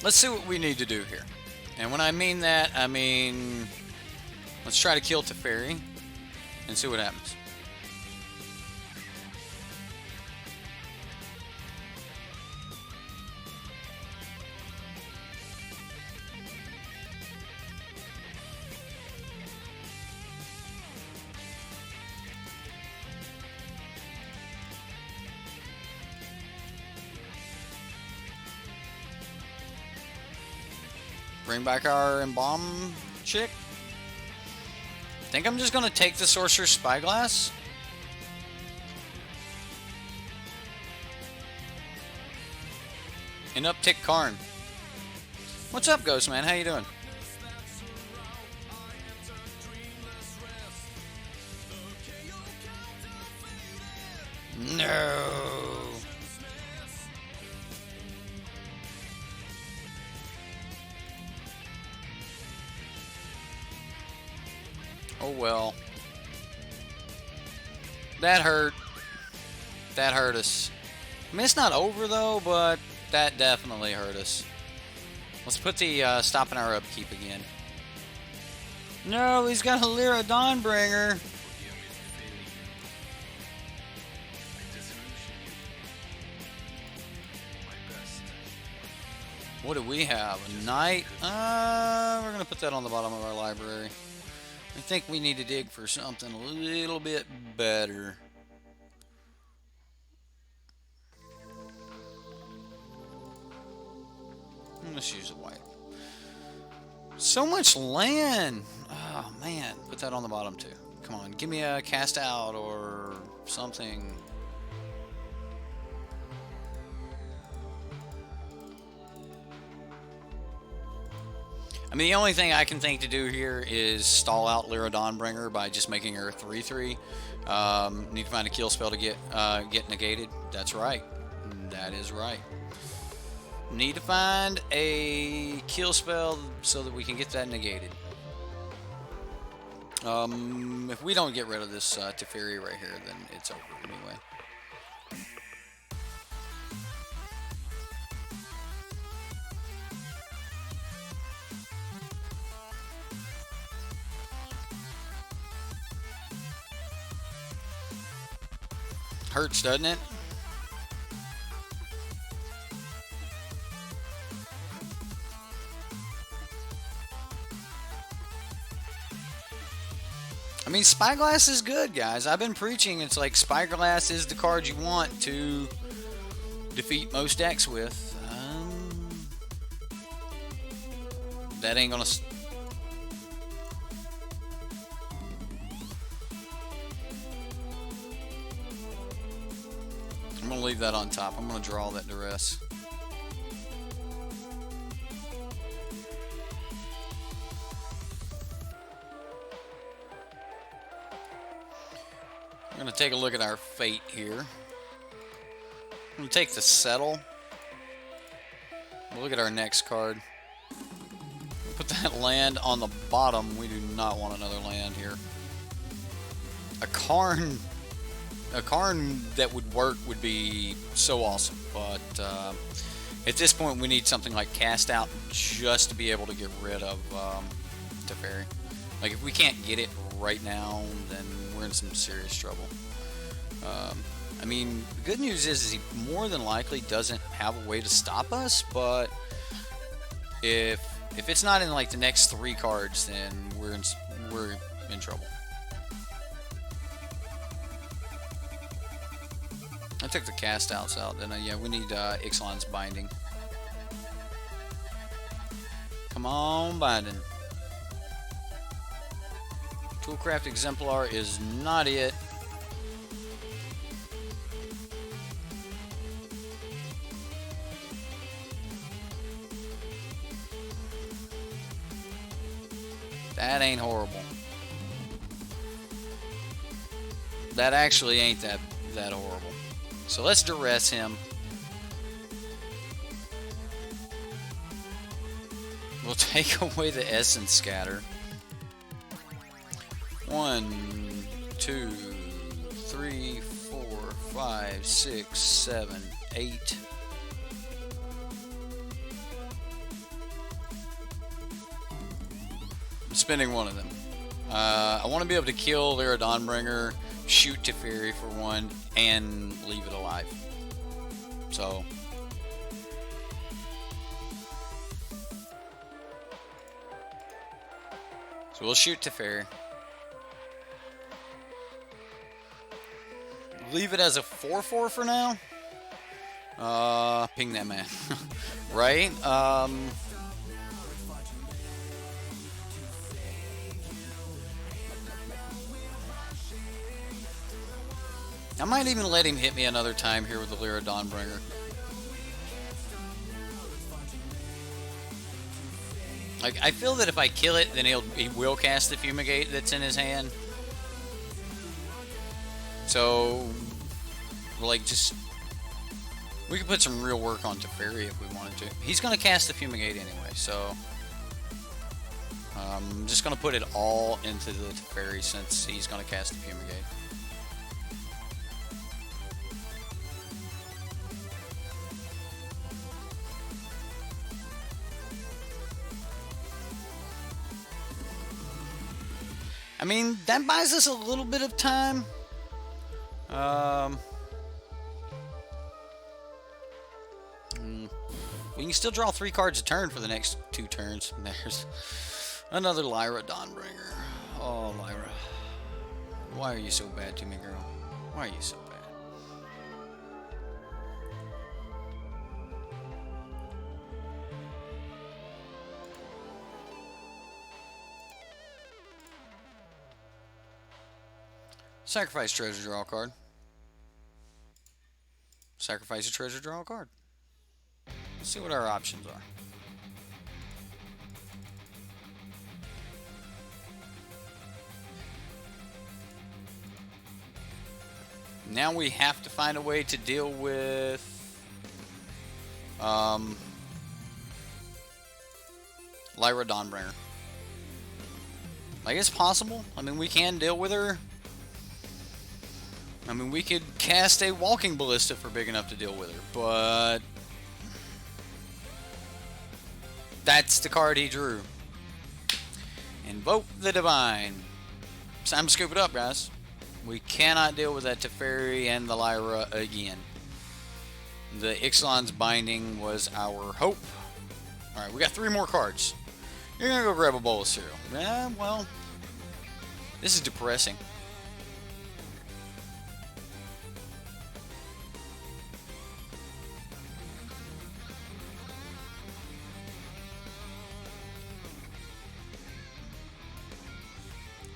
Let's see what we need to do here. And when I mean that, I mean, let's try to kill Teferi and see what happens. Bring back our Embalm chick. I think I'm just going to take the Sorcerer's Spyglass. And uptick Karn. What's up, Ghost Man? How you doing? No. Oh well. That hurt. That hurt us. I mean, it's not over though, but that definitely hurt us. Let's put the stopping our upkeep again. No, he's got a Lyra Dawnbringer. What do we have? A knight? We're gonna put that on the bottom of our library. I think we need to dig for something a little bit better. Let's use a white. So much land! Oh man, put that on the bottom too. Come on, give me a cast out or something. I mean, the only thing I can think to do here is stall out Lyra Dawnbringer by just making her a 3/3. Need to find a kill spell to get negated. That's right. That is right. Need to find a kill spell so that we can get that negated. If we don't get rid of this Teferi right here, then it's over anyway. Hurts, doesn't it? I mean, Spyglass is good, guys. I've been preaching. It's like Spyglass is the card you want to defeat most decks with. That ain't gonna... I'm gonna leave that on top. I'm gonna draw that duress. We're going to take a look at our fate here. I'm going to take the settle. We'll look at our next card. We'll put that land on the bottom. We do not want another land here. A Karn that would work would be so awesome, but at this point we need something like Cast Out just to be able to get rid of Teferi. Like, if we can't get it right now, then we're in some serious trouble. I mean, the good news is he more than likely doesn't have a way to stop us, but if it's not in like the next 3 cards, then we're in trouble. I took the Cast Outs out, then yeah, we need Ixalan's Binding. Come on, Binding. Toolcraft Exemplar is not it. That ain't horrible. That actually ain't that horrible. So let's duress him. We'll take away the Essence Scatter. 1, 2, 3, 4, 5, 6, 7, 8. I'm spending one of them. I want to be able to kill Lyra Dawnbringer, shoot Teferi for 1, and leave it alive. So we'll shoot Teferi. Leave it as a 4/4 for now. Ping that man. Right? I might even let him hit me another time here with the Lyra Dawnbringer. Like, I feel that if I kill it, then he will cast the Fumigate that's in his hand. So, like, just... we could put some real work on Teferi if we wanted to. He's going to cast the Fumigate anyway, so... I'm just going to put it all into the Teferi since he's going to cast the Fumigate. I mean, that buys us a little bit of time. We can still draw 3 cards a turn for the next 2 turns. There's another Lyra Dawnbringer. Oh, Lyra. Why are you so bad to me, girl? Why are you so bad? Sacrifice treasure, draw a card. Sacrifice a treasure, draw a card. Let's see what our options are. Now we have to find a way to deal with Lyra Dawnbringer. I guess possible. I mean, we can deal with her. I mean, we could cast a Walking Ballista if we're big enough to deal with her, but that's the card he drew. Invoke the Divine. It's time to scoop it up, guys. We cannot deal with that Teferi and the Lyra again. The Ixalan's Binding was our hope. Alright, we got 3 more cards. You're gonna go grab a bowl of cereal. Yeah, well, this is depressing.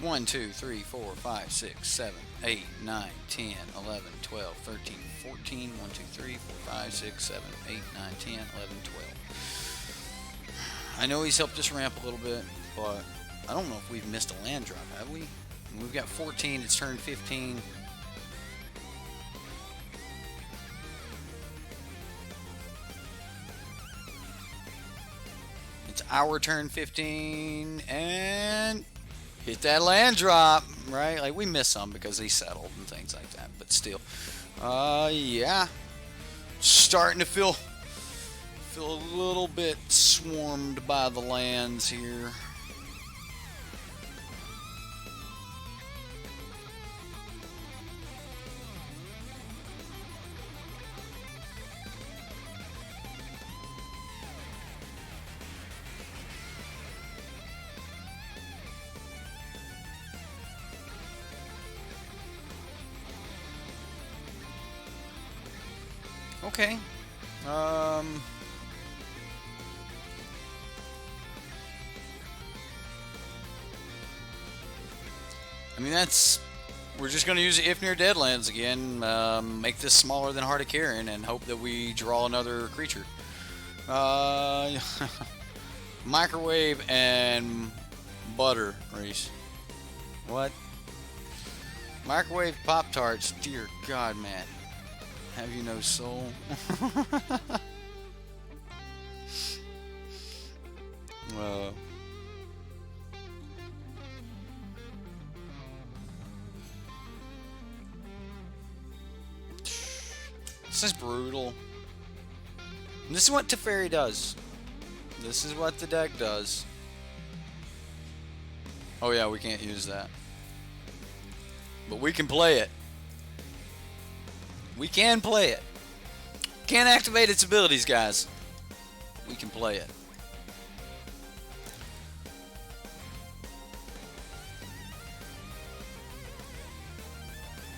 One, 2, 3, 4, 5, 6, 7, 8, 9, 10, 11, 12, 13, 14. 1, 2, 3, 4, 5, 6, 7, 8, 9, 10, 11, 12. I know he's helped us ramp a little bit, but I don't know if we've missed a land drop, have we? We've got 14, it's turn 15. It's our turn 15, and hit that land drop, right? Like, we missed some because he settled and things like that, but still. Yeah. Starting to feel a little bit swarmed by the lands here. Okay. I mean, we're just going to use If Near Deadlands again, make this smaller than Heart of Karen, and hope that we draw another creature. Microwave and butter, Reese. What? Microwave Pop-Tarts, dear God, man. Have you no soul? This is brutal. And this is what Teferi does. This is what the deck does. Oh yeah, we can't use that. But we can play it. We can play it. Can't activate its abilities, guys. We can play it.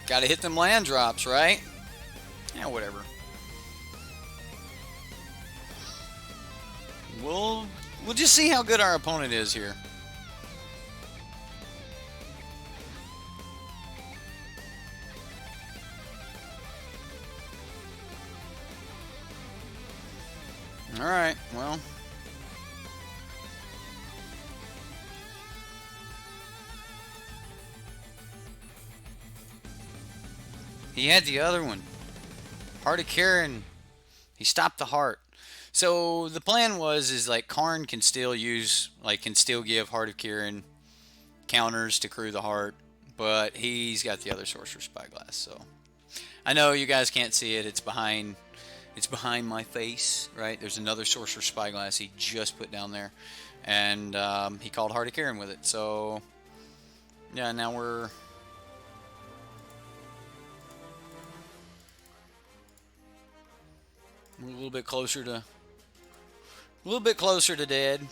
Gotta hit them land drops, right? Yeah, whatever. We'll just see how good our opponent is here. Alright, well. He had the other one. Heart of Karen. He stopped the heart. So the plan is like Karn can still use, like, can still give Heart of Kirin counters to Crew the Heart, but he's got the other Sorcerer Spyglass. So I know you guys can't see it. It's behind my face, right? There's another Sorcerer Spyglass he just put down there, and he called Heart of Kirin with it. So yeah, now we're a little bit closer to dead.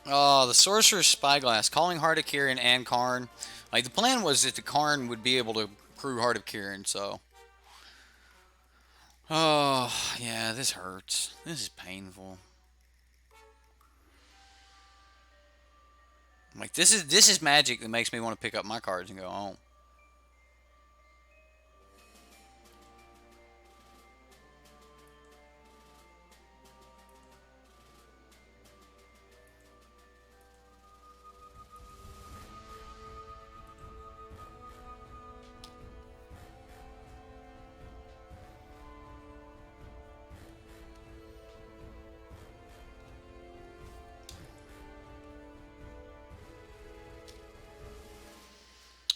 Oh, the Sorcerer's Spyglass, calling Heart of Kirin and Karn. Like, the plan was that the Karn would be able to crew Heart of Kirin, so. Oh, yeah, this hurts. This is painful. Like, this is magic that makes me want to pick up my cards and go home.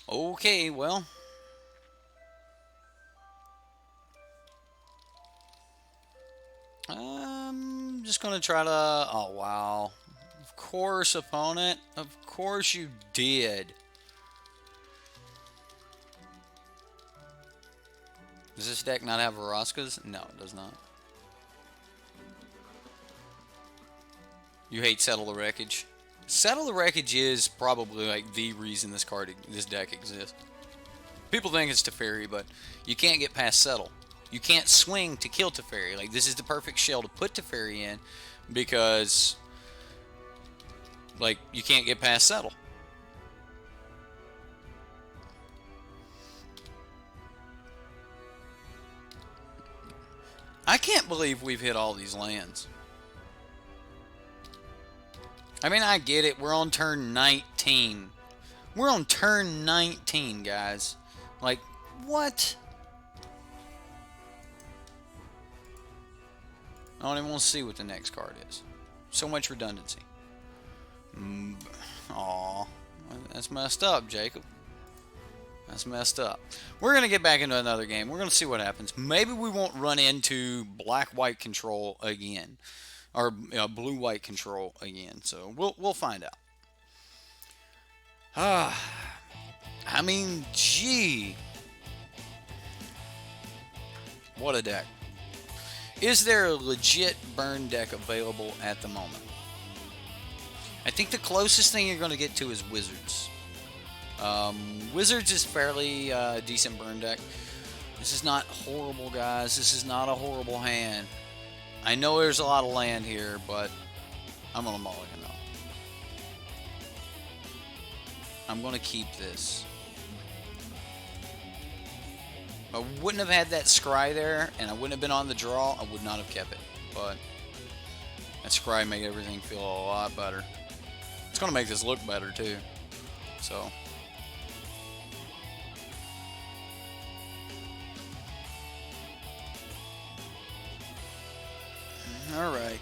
Okay, well. I'm just going to try to... Oh, wow. Of course, opponent. Of course you did. Does this deck not have Varaskas? No, it does not. You hate Settle the Wreckage? Settle the Wreckage is probably like the reason this deck exists. People think it's Teferi, but you can't get past Settle. You can't swing to kill Teferi. Like, this is the perfect shell to put Teferi in because, like, you can't get past Settle. I can't believe we've hit all these lands. I mean, I get it. We're on turn 19. We're on turn 19, guys. Like, what? I don't even want to see what the next card is. So much redundancy. Aw, that's messed up, Jacob. That's messed up. We're going to get back into another game. We're going to see what happens. Maybe we won't run into black-white control again. Or blue-white control again. So we'll find out. I mean, gee. What a deck. Is there a legit burn deck available at the moment? I think the closest thing you're going to get to is Wizards. Wizards is fairly decent burn deck. This is not horrible, guys. This is not a horrible hand. I know there's a lot of land here, but I'm going to mulligan up. I'm going to keep this. If I wouldn't have had that scry there, and I wouldn't have been on the draw, I would not have kept it. But that scry made everything feel a lot better. It's going to make this look better, too. So... Alright.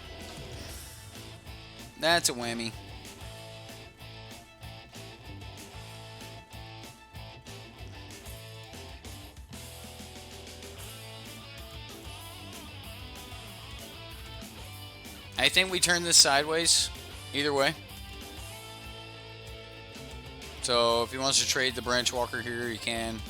That's a whammy. I think we turn this sideways. Either way. So if he wants to trade the Branch Walker here, he can.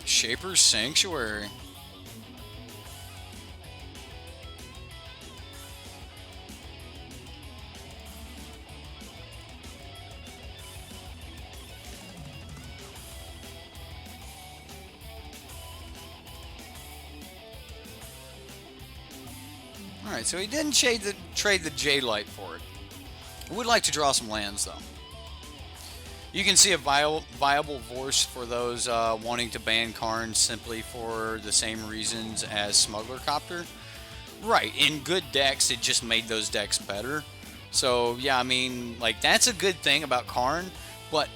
Shaper's Sanctuary. Alright, so he didn't trade the J-Light for it. I would like to draw some lands, though. You can see a viable voice for those wanting to ban Karn simply for the same reasons as Smuggler Copter. Right, in good decks, it just made those decks better. So yeah, I mean, like that's a good thing about Karn, but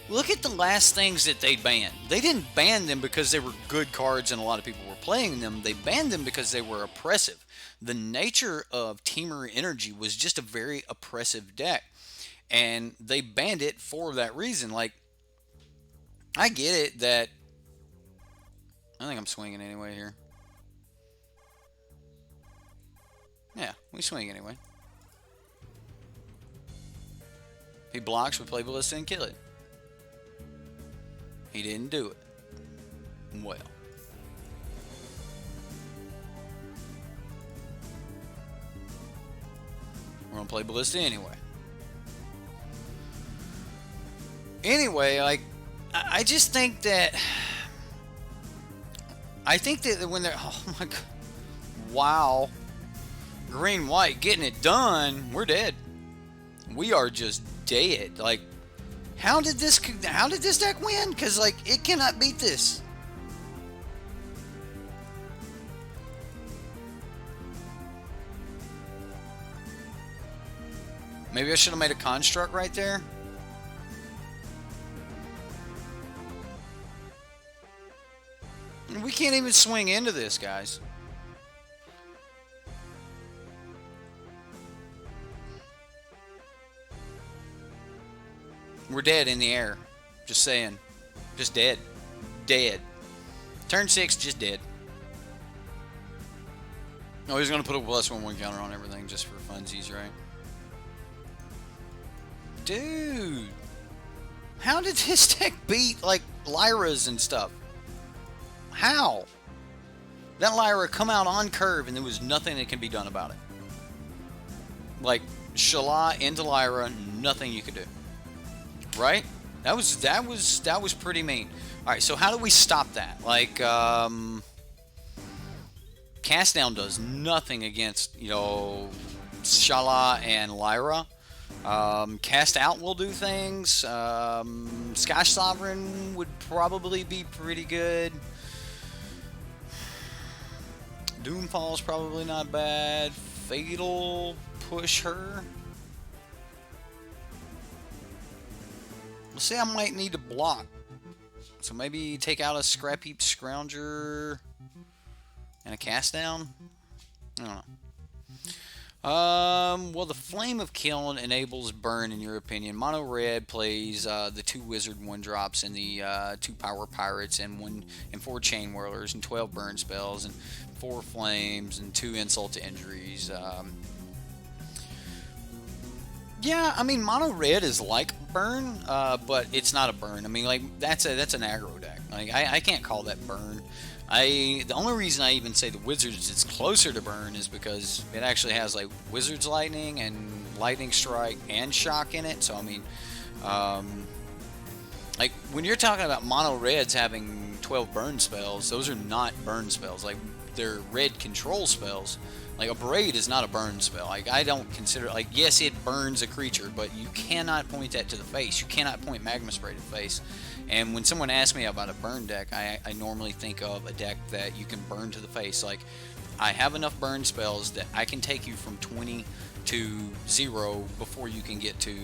look at the last things that they banned. They didn't ban them because they were good cards and a lot of people were playing them. They banned them because they were oppressive. The nature of Temur Energy was just a very oppressive deck, and they banned it for that reason. Like, I get it that I think I'm swinging anyway here. Yeah, we swing anyway. If he blocks, we play Ballista and kill it. He didn't do it. Well. We're going to play Ballista anyway. Anyway, like, I just think that... I think that when they're... Oh my god. Wow. Green-white getting it done. We're dead. We are just dead. Like, how did this deck win? Because, like, it cannot beat this. Maybe I should have made a construct right there. We can't even swing into this, guys. We're dead in the air. Just saying. Just dead. Dead. Turn 6, just dead. No, he's going to put a +1/+1 counter on everything just for funsies, right? Dude. How did this deck beat, like, Lyras and stuff? How? That Lyra come out on curve and there was nothing that can be done about it. Like, Shala into Lyra, nothing you could do. Right? That was pretty mean. Alright, so how do we stop that? Like, Cast Down does nothing against, you know, Shala and Lyra. Cast Out will do things. Sky Sovereign would probably be pretty good. Doomfall's probably not bad. Fatal, push her. We'll see, I might need to block. So maybe take out a Scrap Heap Scrounger and a Cast Down? I don't know. Well, the Flame of Kiln enables burn, in your opinion. Mono Red plays the 2 Wizard 1-drops and the 2 Power Pirates and 4 Chain Whirlers and 12 burn spells and 4 Flames and 2 Insult to Injuries. Yeah, I mean, Mono Red is like burn, but it's not a burn. I mean, like, that's an aggro deck. Like, I can't call that burn. The only reason I even say the Wizards is closer to burn is because it actually has, like, Wizards Lightning and Lightning Strike and Shock in it. So, I mean, like, when you're talking about Mono Reds having 12 burn spells, those are not burn spells. Like, they're red control spells. Like, a Braid is not a burn spell. Like, I don't consider, like, yes, it burns a creature, but you cannot point that to the face. You cannot point Magma Spray to the face. And when someone asks me about a burn deck, I normally think of a deck that you can burn to the face. Like, I have enough burn spells that I can take you from 20 to 0 before you can get to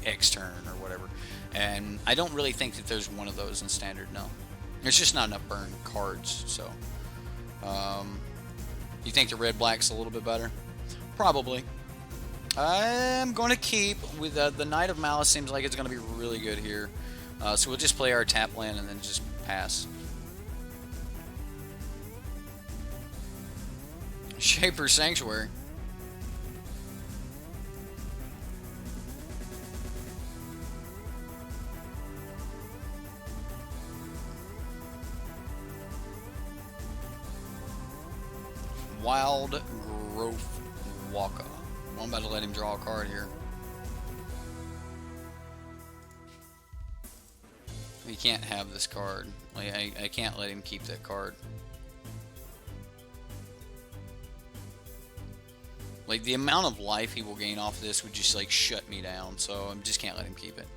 X turn or whatever. And I don't really think that there's one of those in Standard, no. There's just not enough burn cards, so... you think the red-black's a little bit better? Probably. I'm going to keep with the Knight of Malice. Seems like it's going to be really good here. So we'll just play our tap land and then just pass. Shaper Sanctuary. Wild Growth Walker. I'm about to let him draw a card here. He can't have this card. Like, I can't let him keep that card. Like, the amount of life he will gain off this would just, like, shut me down. So I just can't let him keep it.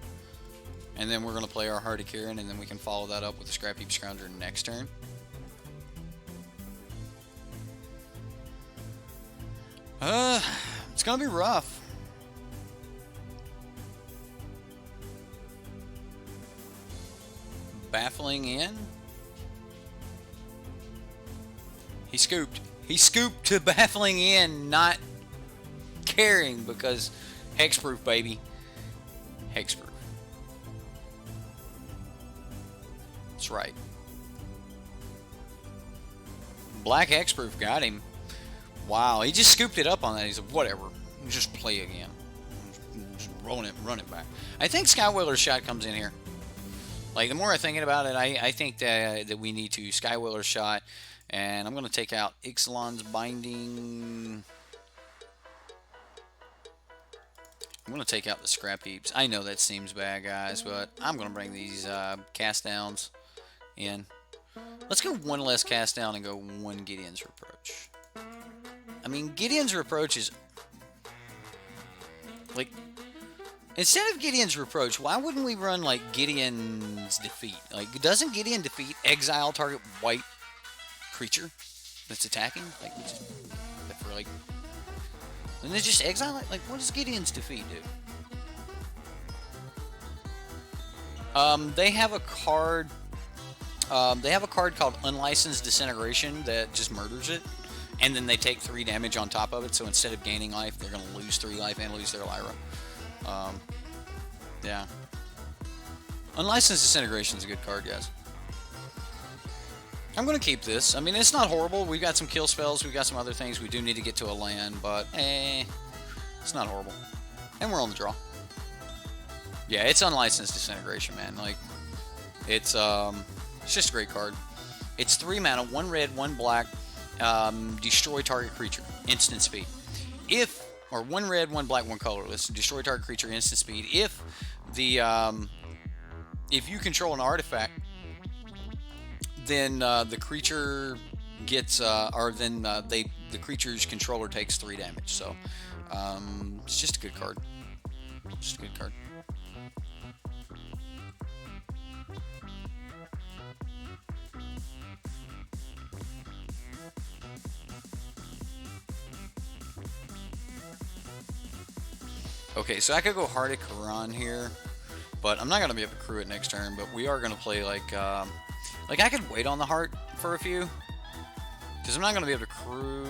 And then we're going to play our Heart of Kirin, and then we can follow that up with a Scrap Heap Scrounger next turn. It's gonna be rough. baffling in. He scooped. He scooped to baffling in, not caring, because hexproof, baby. Hexproof. That's right. Black hexproof got him. Wow, he just scooped it up on that. He said, whatever. Just play again. Just run it back. I think Skywheeler's shot comes in here. Like, the more I'm thinking about it, I think that we need to Skywheeler's shot. And I'm going to take out Ixalan's Binding. I'm going to take out the Scrap Heaps. I know that seems bad, guys, but I'm going to bring these cast downs in. Let's go one less cast down and go one Gideon's Reproach. I mean, Gideon's Reproach is... like, instead of Gideon's Reproach, why wouldn't we run, like, Gideon's Defeat? Like, doesn't Gideon Defeat exile target white creature that's attacking? Like, just, for, like... and then just exile it? Like, what does Gideon's Defeat do? They have a card... they have a card called Unlicensed Disintegration that just murders it, and then they take 3 damage on top of it, so instead of gaining life, they're going to lose 3 life and lose their Lyra. Yeah. Unlicensed Disintegration is a good card, guys. I'm going to keep this. I mean, it's not horrible. We've got some kill spells. We've got some other things. We do need to get to a land, but it's not horrible. And we're on the draw. Yeah, it's Unlicensed Disintegration, man. Like, it's just a great card. It's 3 mana, 1 red, 1 black, destroy target creature, instant speed. Or 1 red, 1 black, 1 colorless, destroy target creature, instant speed. If you control an artifact, then the creature gets, the creature's controller takes 3 damage. So, it's just a good card. Just a good card. Okay, so I could go Heart of Quran here, but I'm not going to be able to crew it next turn, but we are going to play, like I could wait on the Heart for a few, because I'm not going to be able to crew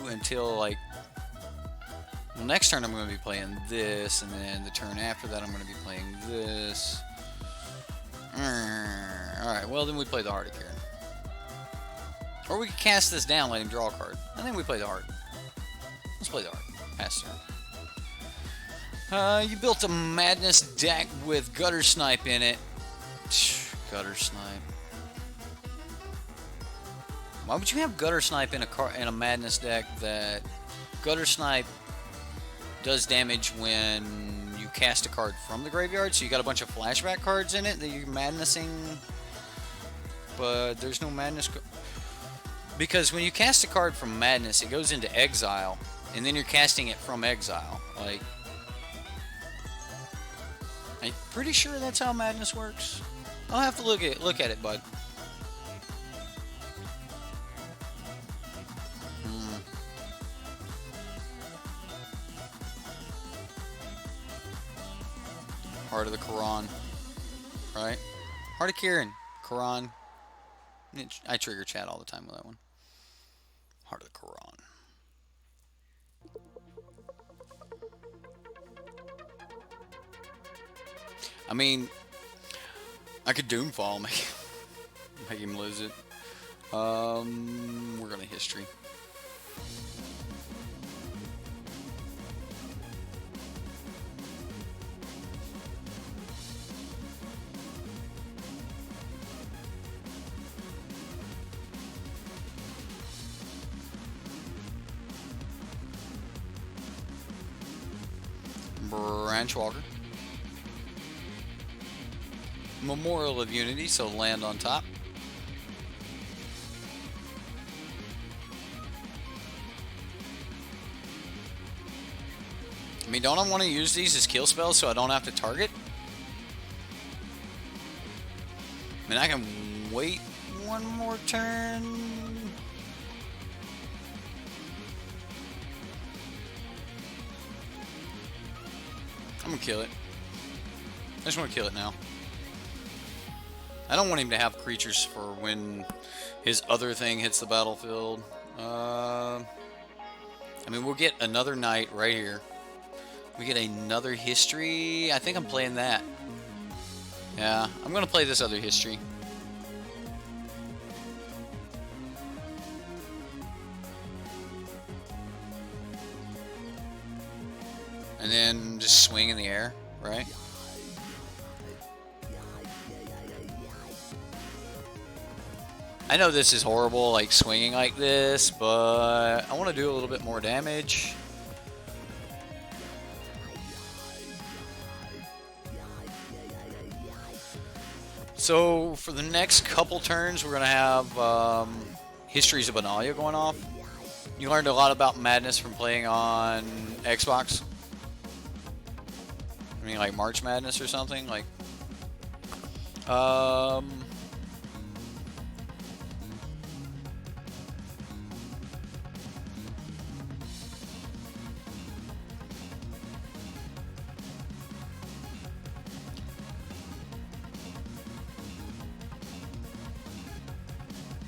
until, like, well, next turn I'm going to be playing this, and then the turn after that I'm going to be playing this. Alright, well, then we play the Heart of Quran. Or we could cast this down, let him draw a card, and then we play the Heart. Let's play the Heart. Pass turn. You built a Madness deck with Gutter Snipe in it. Gutter Snipe. Why would you have Gutter Snipe in a Madness deck that Gutter Snipe does damage when you cast a card from the graveyard? So you got a bunch of flashback cards in it that you're madnessing, but there's no madness. Because when you cast a card from Madness, it goes into exile, and then you're casting it from exile. Like, I'm pretty sure that's how Madness works. I'll have to look at it, bud. Heart of the Quran, right? Heart of Kieran, Quran. I trigger chat all the time with that one. Heart of the Quran. I mean, I could Doomfall, make him lose it. We're gonna history. Branch Walker. Memorial of Unity, so land on top. I mean, don't I want to use these as kill spells so I don't have to target? I mean, I can wait one more turn. I'm gonna kill it. I just want to kill it now. I don't want him to have creatures for when his other thing hits the battlefield. I mean, we'll get another knight right here. We get another history. I think I'm playing that. Yeah, I'm going to play this other history. And then just swing in the air, right? I know this is horrible, like swinging like this, but I want to do a little bit more damage. So for the next couple turns, we're going to have Histories of Benalia going off. You learned a lot about Madness from playing on Xbox. I mean, like March Madness or something, like.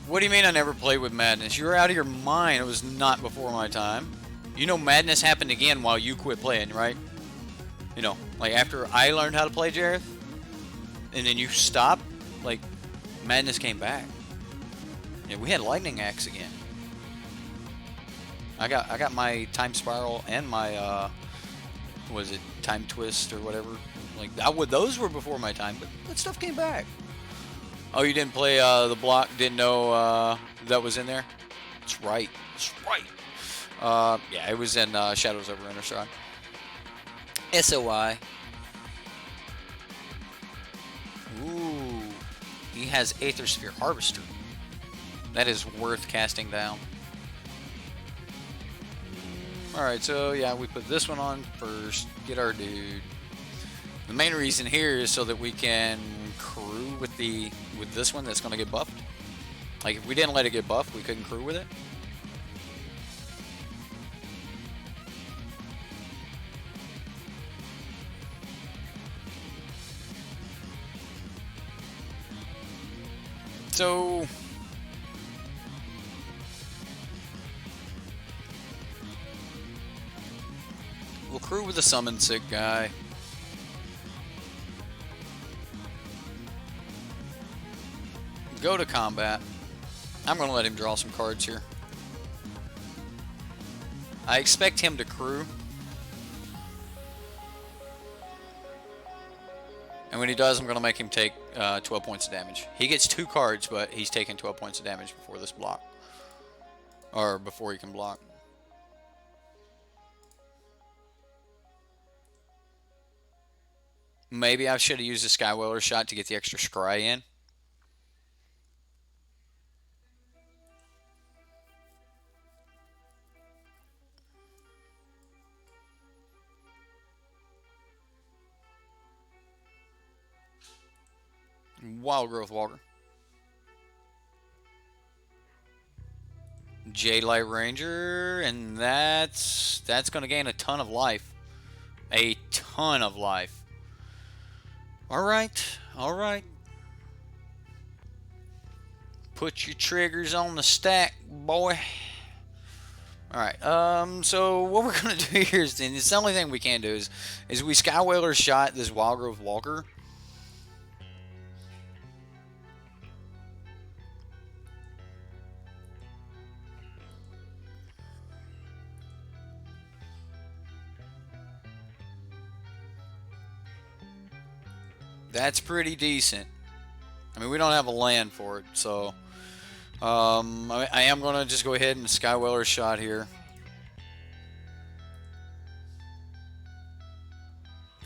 What do you mean I never played with Madness? You're out of your mind. It was not before my time. You know Madness happened again while you quit playing, right? You know, like after I learned how to play Jareth, and then you stopped, like Madness came back. Yeah, we had Lightning Axe again. I got my Time Spiral and my was it Time Twist or whatever? Like those were before my time, but that stuff came back. Oh, you didn't play the block? Didn't know that was in there? That's right. That's right. Yeah, it was in Shadows over Innistrad. SOI. Ooh. He has Aether Sphere Harvester. That is worth casting down. Alright, so yeah, we put this one on first. Get our dude. The main reason here is so that we can crew with this one that's going to get buffed. Like, if we didn't let it get buffed, we couldn't crew with it. So we'll crew with the summon sick guy. Go to combat. I'm going to let him draw some cards here. I expect him to crew. And when he does, I'm going to make him take 12 points of damage. He gets 2 cards, but he's taking 12 points of damage before this block. Or before he can block. Maybe I should have used a Skywhaler shot to get the extra scry in. Wild Growth Walker. Jade Light Ranger, and that's going to gain a ton of life. A ton of life. Alright, alright. Put your triggers on the stack, boy. Alright, so what we're going to do here is, and it's the only thing we can do, is we Skywhaler shot this Wild Growth Walker. That's pretty decent. I mean, we don't have a land for it, so I am going to just go ahead and Skywhaler shot here.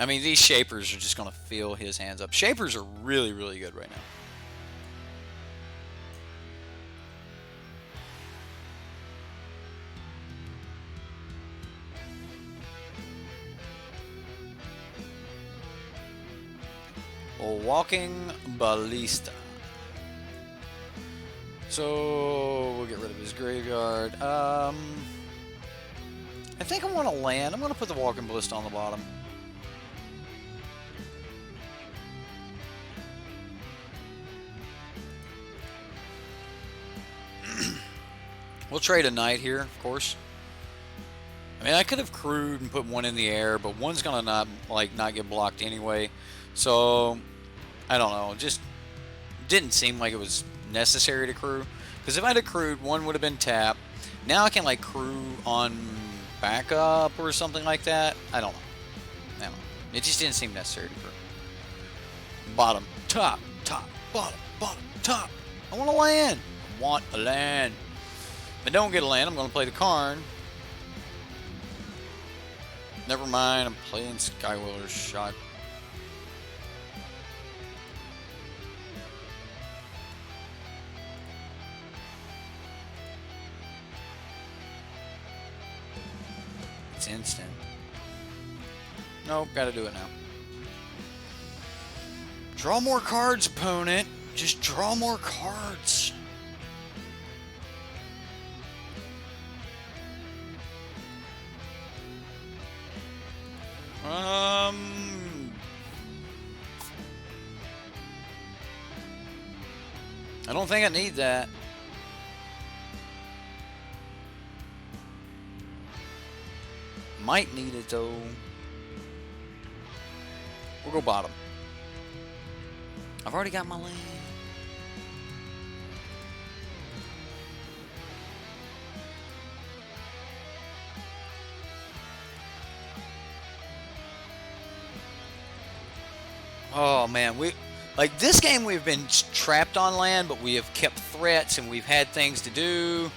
I mean, these Shapers are just going to fill his hands up. Shapers are really, really good right now. Walking Ballista. So we'll get rid of his graveyard. I think I want to land. I'm going to put the Walking Ballista on the bottom. We'll trade a knight here, of course. I mean, I could have crewed and put one in the air, but one's gonna not get blocked anyway. So I don't know. Just didn't seem like it was necessary to crew. Because if I'd have crewed, one would have been tapped. Now I can like crew on backup or something like that. I don't know. I don't know. It just didn't seem necessary to crew. Bottom, top, top, bottom, bottom, top. I want a land. I want a land. If I don't get a land, I'm going to play the Karn. Never mind, I'm playing Skywiller's Shot. It's instant. Nope, gotta do it now. Draw more cards, opponent. Just draw more cards. I don't think I need that. Might need it though. We'll go bottom. I've already got my land. Oh man, like this game we've been trapped on land, but we have kept threats and we've had things to do.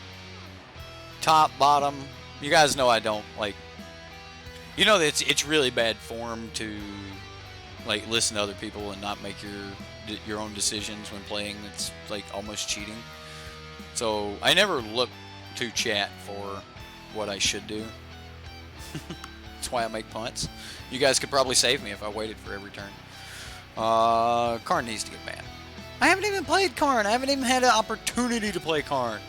Top, bottom. You guys know I don't like. You know that it's really bad form to like listen to other people and not make your own decisions when playing. It's like almost cheating. So I never look to chat for what I should do. That's why I make punts. You guys could probably save me if I waited for every turn. Karn needs to get banned. I haven't even played Karn. I haven't even had an opportunity to play Karn.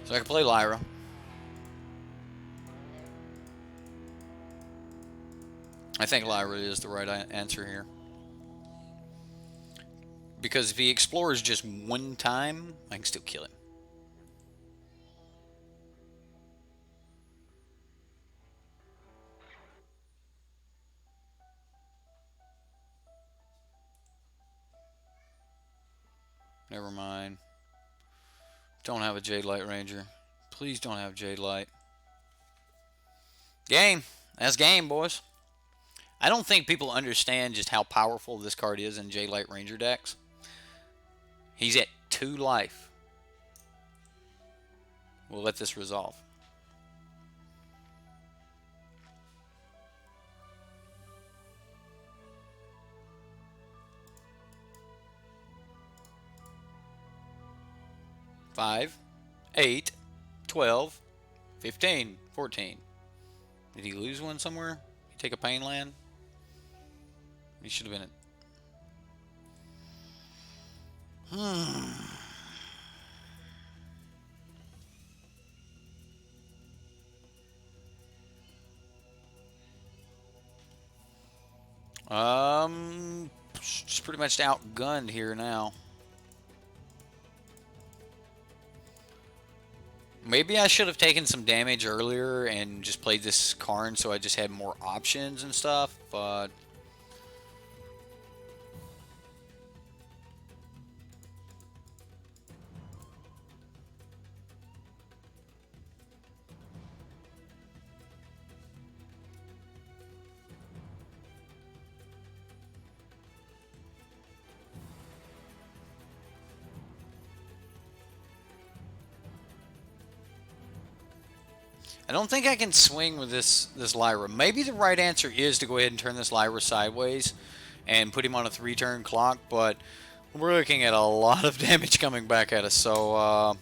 So I can play Lyra. I think Lyra is the right answer here. Because if he explores just one time, I can still kill him. Never mind. Don't have a Jade Light Ranger. Please don't have Jade Light. Game. That's game, boys. I don't think people understand just how powerful this card is in Jade Light Ranger decks. He's at 2 life. We'll let this resolve. Five, 8, 12, 15, 14. Did he lose one somewhere? He take a pain land? He should have been it. Just pretty much outgunned here now. Maybe I should have taken some damage earlier and just played this Karn so I just had more options and stuff, but I don't think I can swing with this Lyra. Maybe the right answer is to go ahead and turn this Lyra sideways and put him on a 3-turn clock, but we're looking at a lot of damage coming back at us, so I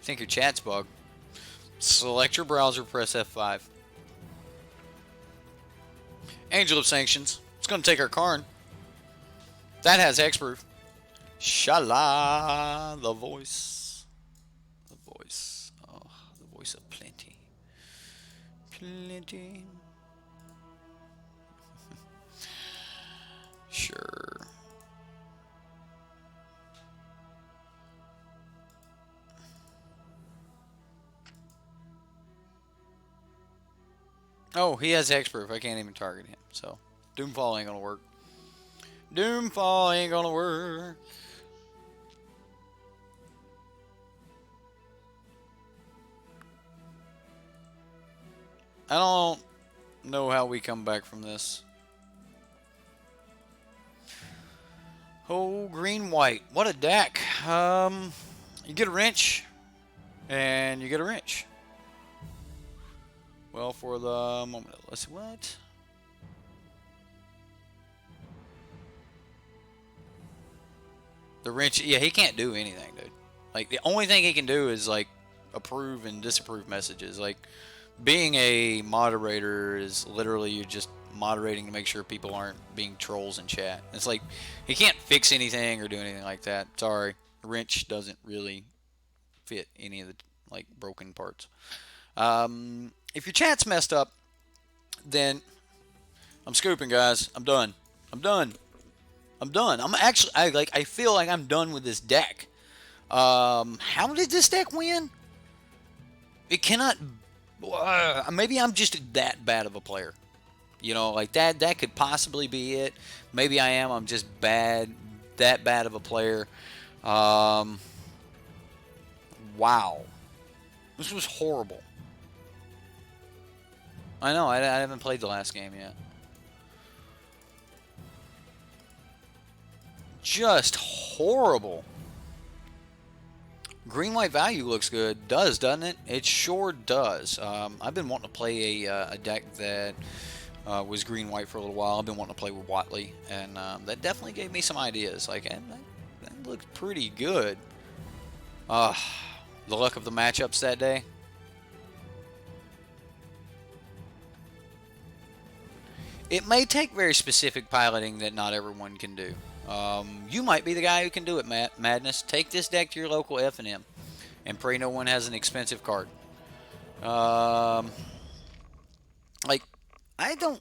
think your chat's bugged. Select your browser, press F5. Angel of Sanctions. It's going to take our Karn. That has hexproof. Shala, the voice. The voice. Oh, the voice of plenty. Plenty. Sure. Oh, he has Hexproof. I can't even target him. So, Doomfall ain't gonna work. Doomfall ain't gonna work. I don't know how we come back from this. Oh, green white. What a deck. You get a wrench, and you get a wrench. Well, for the moment, let's see what. The wrench, yeah, he can't do anything, dude. Like, the only thing he can do is, like, approve and disapprove messages. Like, being a moderator is literally you're just moderating to make sure people aren't being trolls in chat. It's like, he can't fix anything or do anything like that. Sorry. Wrench doesn't really fit any of the, like, broken parts. If your chat's messed up, then I'm scooping, guys. I'm done. I'm done. I'm done. I feel like I'm done with this deck. How did this deck win? It cannot. Maybe I'm just that bad of a player. You know, like that could possibly be it. Maybe I am. I'm just that bad of a player. Wow. This was horrible. I know. I haven't played the last game yet. Just horrible. Green-white value looks good. Does, doesn't it? It sure does. I've been wanting to play a deck that was green-white for a little while. I've been wanting to play with Watley, and that definitely gave me some ideas. Like, that looked pretty good. The luck of the matchups that day. It may take very specific piloting that not everyone can do. You might be the guy who can do it, Madness. Take this deck to your local F&M and pray no one has an expensive card. Like, I don't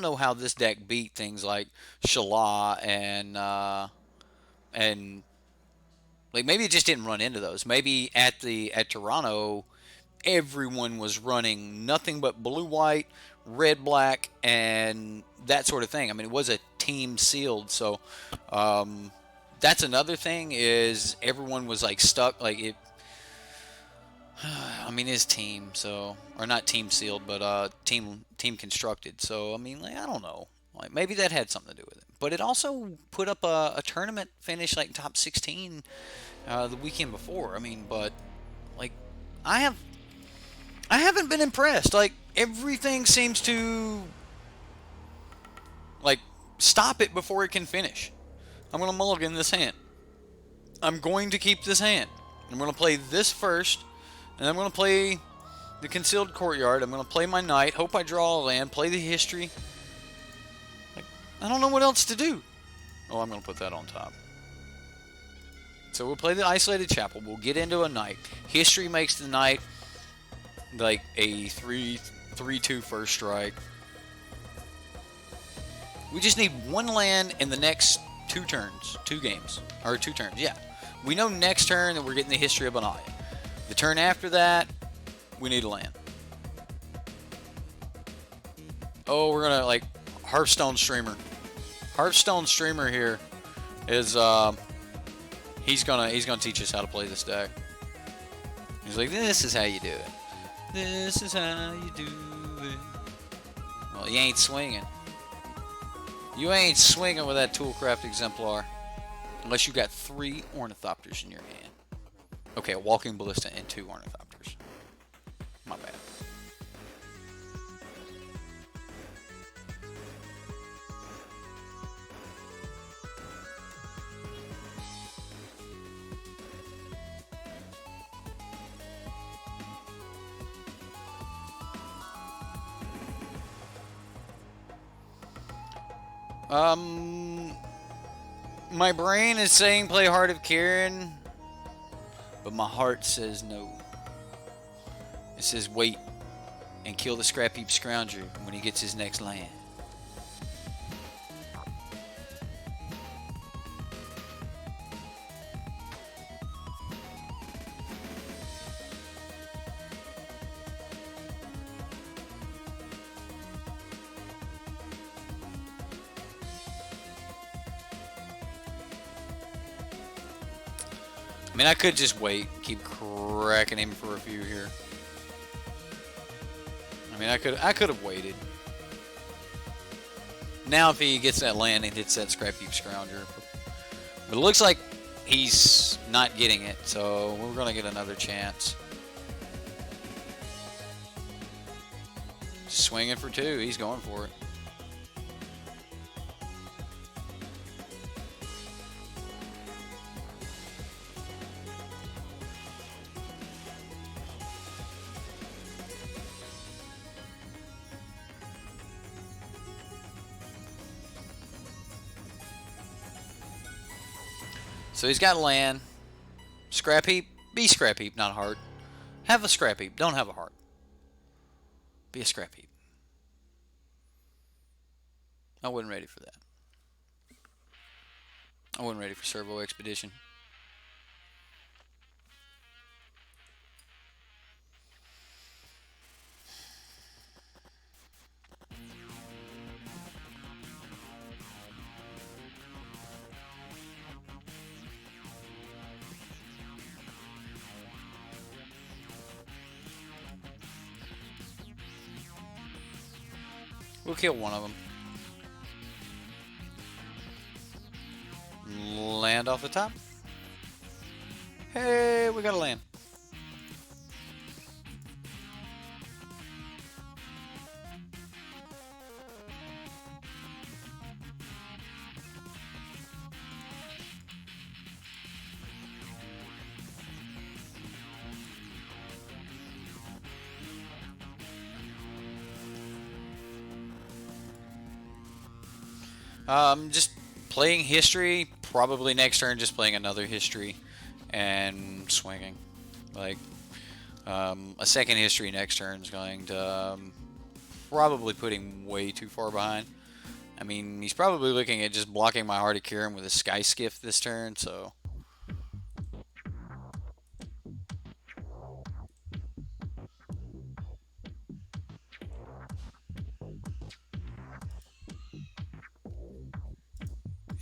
know how this deck beat things like Shala and like maybe it just didn't run into those. Maybe at Toronto, everyone was running nothing but blue-white, red-black, and that sort of thing. I mean, it was a team sealed, so that's another thing is everyone was like stuck. Like it. I mean, it's team, so or not team sealed, but team constructed. So I mean, like I don't know. Like maybe that had something to do with it. But it also put up a tournament finish like top 16 the weekend before. I mean, but like I haven't been impressed. Like everything seems to like stop it before it can finish. I'm gonna mulligan this hand. I'm going to keep this hand. I'm gonna play this first, and I'm gonna play the Concealed Courtyard. I'm gonna play my knight. Hope I draw a land. Play the history. Like, I don't know what else to do. Oh, I'm gonna put that on top. So we'll play the Isolated Chapel. We'll get into a knight. History makes the knight like a 3/2 first strike. We just need one land in the next 2 turns. 2 games. Or 2 turns, yeah. We know next turn that we're getting the History of Benaya. The turn after that, we need a land. Oh, we're gonna like Hearthstone Streamer. Hearthstone Streamer here is he's gonna teach us how to play this deck. He's like, this is how you do it. This is how you do it. Well, you ain't swinging. You ain't swinging with that Toolcraft Exemplar. Unless you got 3 Ornithopters in your hand. Okay, a Walking Ballista and 2 Ornithopters. My bad. My brain is saying play Heart of Kieran, but my heart says no. It says wait and kill the Scrap Heap Scrounger when he gets his next land. I mean, I could just wait, keep cracking him for a few here. I mean, I could have waited. Now, if he gets that land and hits that Scrap Heap Scrounger, but it looks like he's not getting it, so we're gonna get another chance. Just swinging for 2, he's going for it. So he's got land. Scrap Heap. Be Scrap Heap, not Heart. Have a Scrap Heap. Don't have a Heart. Be a Scrap Heap. I wasn't ready for that. I wasn't ready for Servo Expedition. We'll kill one of them. Land off the top. Hey, we got a land. Just playing history, probably next turn just playing another history and swinging. Like, a second history next turn is going to probably put him way too far behind. I mean, he's probably looking at just blocking my Heart of Kieran with a Sky Skiff this turn, so...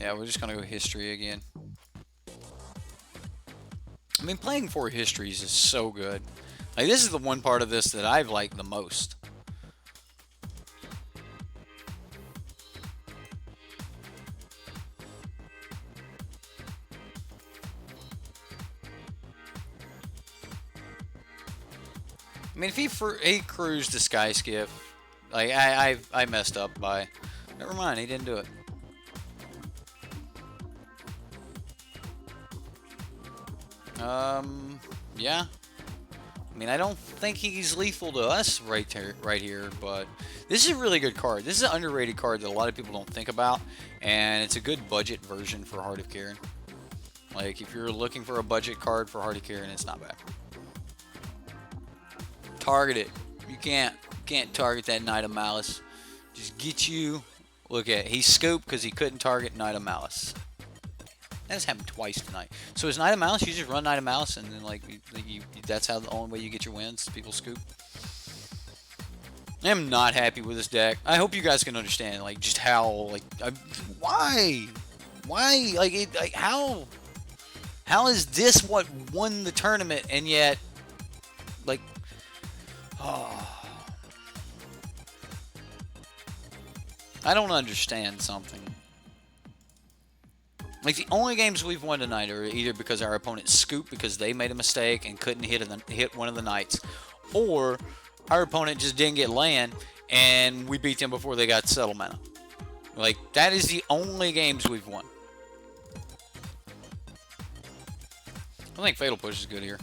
Yeah, we're just going to go history again. I mean, playing 4 histories is so good. Like, this is the one part of this that I've liked the most. I mean, if he cruised the Sky Skiff, like, I messed up by... Never mind, he didn't do it. Yeah. I mean, I don't think he's lethal to us right here, but this is a really good card. This is an underrated card that a lot of people don't think about, and it's a good budget version for Heart of Kieran. Like, if you're looking for a budget card for Heart of Kieran, it's not bad. Target it. You can't target that Knight of Malice. Just get you. Look at it. He scooped because he couldn't target Knight of Malice. That has happened twice tonight. So is Knight of Malice, you just run Knight of Malice, and then like that's how the only way you get your wins. People scoop. I am not happy with this deck. I hope you guys can understand, like, just how, like, why, like, how is this what won the tournament, and yet, like, oh, I don't understand something. Like, the only games we've won tonight are either because our opponent scooped because they made a mistake and couldn't hit one of the knights, or our opponent just didn't get land and we beat them before they got settle mana. Like, that is the only games we've won. I think Fatal Push is good here.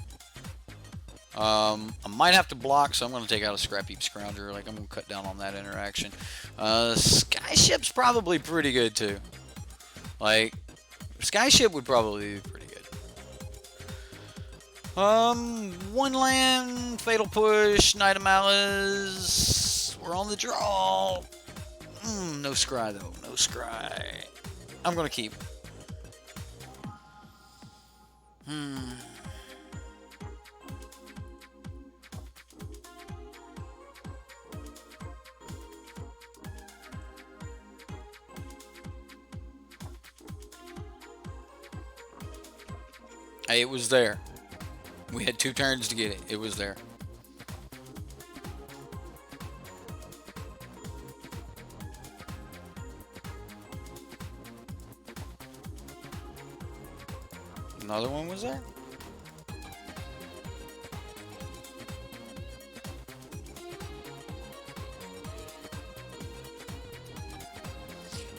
I might have to block, so I'm going to take out a Scrap Heap Scrounger. Like, I'm going to cut down on that interaction. Skyship's probably pretty good, too. Like, Skyship would probably be pretty good. One land, Fatal Push, Knight of Malice. We're on the draw. No scry though, no scry. I'm gonna keep. Hey, it was there. We had 2 turns to get it. It was there. Another one was there?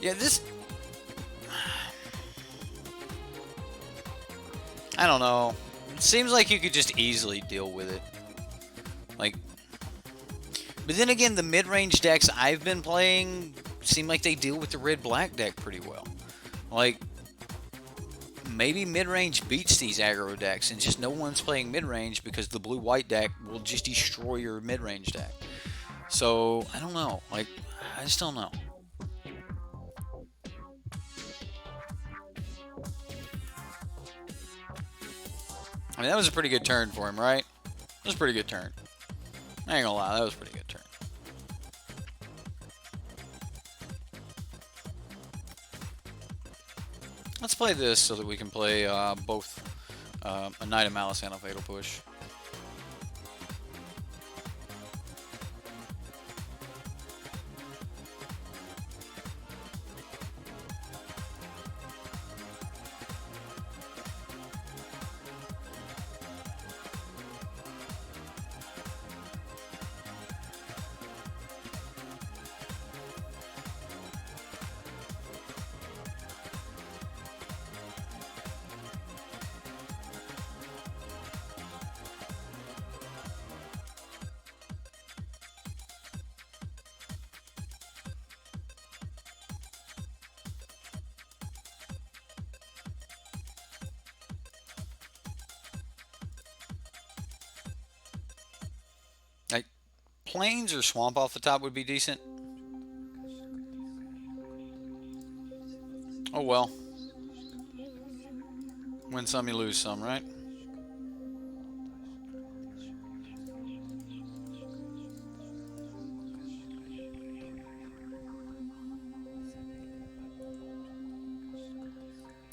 Yeah, this... I don't know. It seems like you could just easily deal with it. Like... But then again, the mid-range decks I've been playing seem like they deal with the red-black deck pretty well. Like... Maybe mid-range beats these aggro decks, and just no one's playing mid-range because the blue-white deck will just destroy your mid-range deck. So, I don't know. Like, I just don't know. I mean, that was a pretty good turn for him, right? That was a pretty good turn. I ain't gonna lie, that was a pretty good turn. Let's play this so that we can play both a Knight of Malice and a Fatal Push. Like, plains or swamp off the top would be decent. Oh well. Win some, you lose some, right?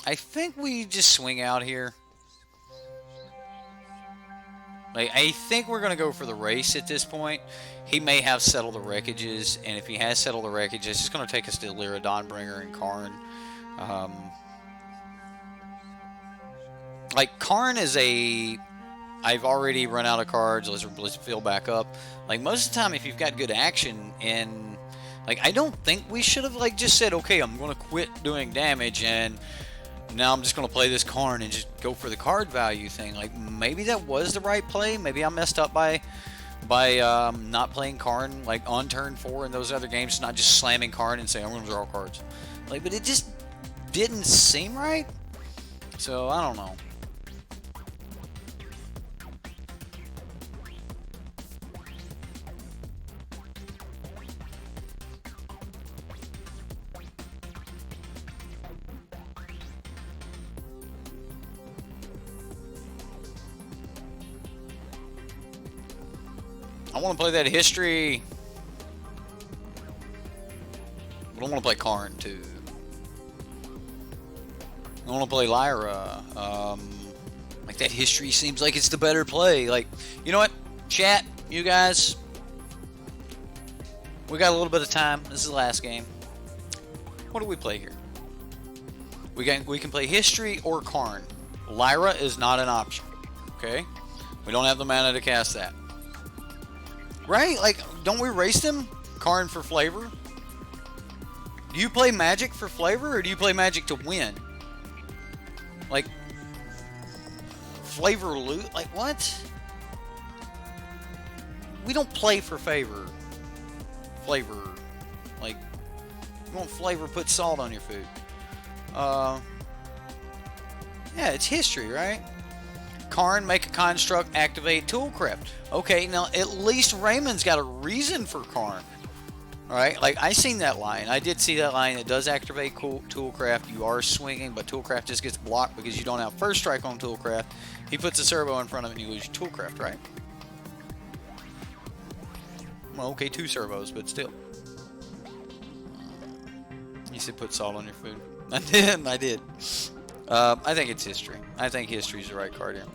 I think we just swing out here. Like, I think we're going to go for the race at this point. He may have settled the wreckages, and if he has settled the wreckages, it's going to take us to Lyra, Dawnbringer, and Karn. Like, Karn is a... I've already run out of cards, let's fill back up. Like, most of the time, if you've got good action, and... Like, I don't think we should have, like, just said, okay, I'm going to quit doing damage, and... Now I'm just going to play this Karn and just go for the card value thing. Like, maybe that was the right play. Maybe I messed up by not playing Karn, like, on turn 4 in those other games, not just slamming Karn and saying, I'm going to draw cards. Like, but it just didn't seem right. So, I don't know. I want to play that history. But I want to play Karn too. I want to play Lyra. Like, that history seems like it's the better play. Like, you know what? Chat, you guys. We got a little bit of time. This is the last game. What do we play here? We can play history or Karn. Lyra is not an option. Okay? We don't have the mana to cast that. Right? Like, don't we race them? Karn for flavor? Do you play Magic for flavor, or do you play Magic to win? Like, flavor loot? Like, what? We don't play for favor. Flavor. Like, you want flavor, put salt on your food. Yeah, it's history, right? Karn, make a construct, activate Toolcraft. Okay, now at least Raymond's got a reason for Karn. Alright, like I seen that line. I did see that line. It does activate Toolcraft. You are swinging, but Toolcraft just gets blocked because you don't have first strike on Toolcraft. He puts a servo in front of it and you lose your Toolcraft, right? Well, okay, 2 servos, but still. You said put salt on your food. I did. I did. I think it's history. I think history's the right card here.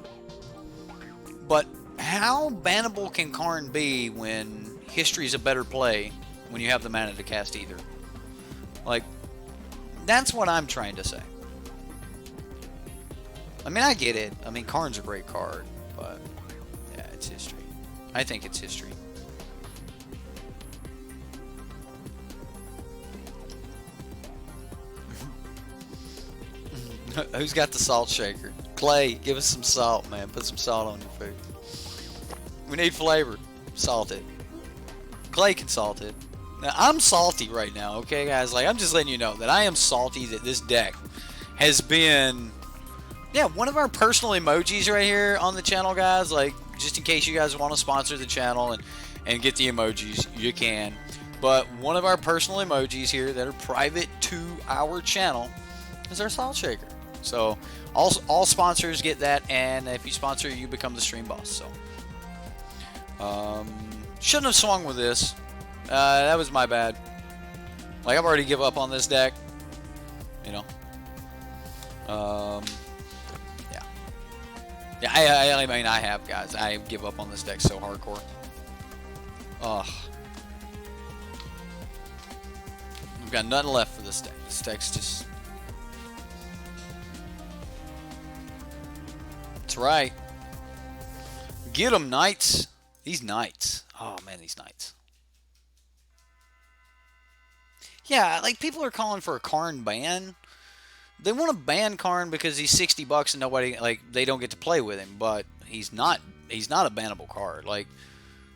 But how bannable can Karn be when history's a better play when you have the mana to cast either? Like, that's what I'm trying to say. I mean, I get it. I mean, Karn's a great card, but yeah, it's history. I think it's history. Who's got the salt shaker? Clay, give us some salt, man. Put some salt on your food. We need flavor. Salt it. Clay can salt it. Now, I'm salty right now, okay, guys? Like, I'm just letting you know that I am salty that this deck has been... Yeah, one of our personal emojis right here on the channel, guys. Like, just in case you guys want to sponsor the channel and get the emojis, you can. But one of our personal emojis here that are private to our channel is our salt shaker. So all sponsors get that, and if you sponsor, you become the stream boss. So shouldn't have swung with this. That was my bad. Like, I've already give up on this deck. You know. Yeah. I mean, I have, guys. I give up on this deck so hardcore. Ugh. We've got nothing left for this deck. This deck's just... That's right. Get them, Knights. These Knights. Oh, man, these Knights. Yeah, like, people are calling for a Karn ban. They want to ban Karn because he's $60 and nobody, like, they don't get to play with him. But he's not a bannable card. Like,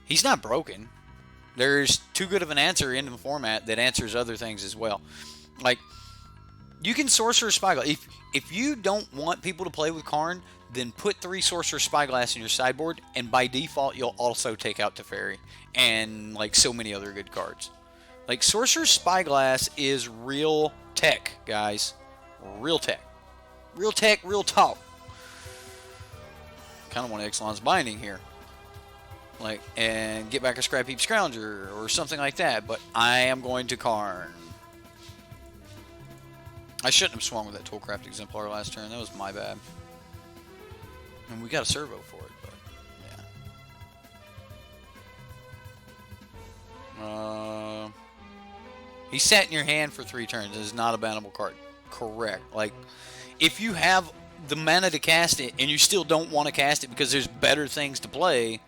he's not broken. There's too good of an answer in the format that answers other things as well. Like, you can Sorcerer Spyglass. If you don't want people to play with Karn, then put 3 Sorcerer Spyglass in your sideboard, and by default, you'll also take out Teferi and, like, so many other good cards. Like, Sorcerer Spyglass is real tech, guys. Real tech. Real tech, real talk. Kind of want Exelon's Binding here. Like, and get back a Scrap Heap Scrounger or something like that, but I am going to Karn. I shouldn't have swung with that Toolcraft Exemplar last turn. That was my bad. And we got a servo for it, but yeah. He sat in your hand for 3 turns. It is not a bannable card. Correct. Like, if you have the mana to cast it and you still don't want to cast it because there's better things to play,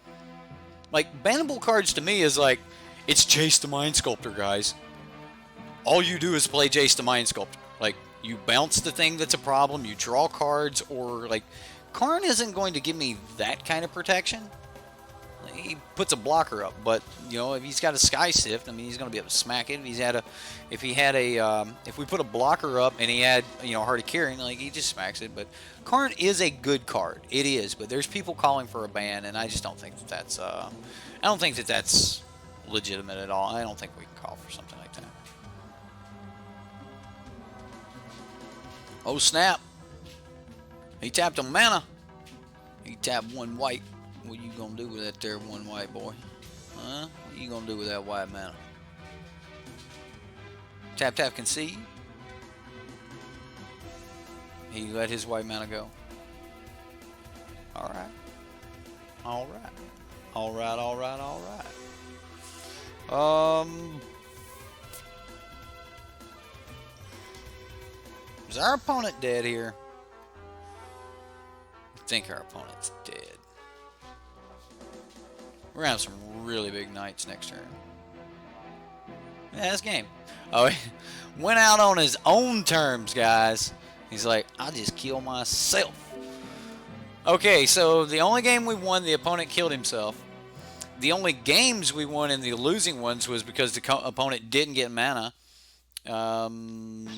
like, bannable cards to me is like, it's Jace the Mind Sculptor, guys. All you do is play Jace the Mind Sculptor. Like, you bounce the thing that's a problem, you draw cards, or, like, Karn isn't going to give me that kind of protection. He puts a blocker up, but, you know, if he's got a Sky Sift, I mean, he's going to be able to smack it. If we put a blocker up and he had, you know, Heart of Carrying, like, he just smacks it. But Karn is a good card. It is, but there's people calling for a ban, and I just don't think that that's, I don't think that that's legitimate at all. I don't think we can call for something like that. Oh, snap. He tapped on mana. He tapped 1 white. What you gonna do with that there 1 white, boy? Huh? What you gonna do with that white mana? Tap tap concede. He let his white mana go. Alright. Alright. Alright, alright, alright. Is our opponent dead here? I think our opponent's dead. We're gonna have some really big Knights next turn. Yeah, that's game. Oh, he went out on his own terms, guys. He's like, I'll just kill myself. Okay, so the only game we won, the opponent killed himself. The only games we won in the losing ones was because the opponent didn't get mana. I'm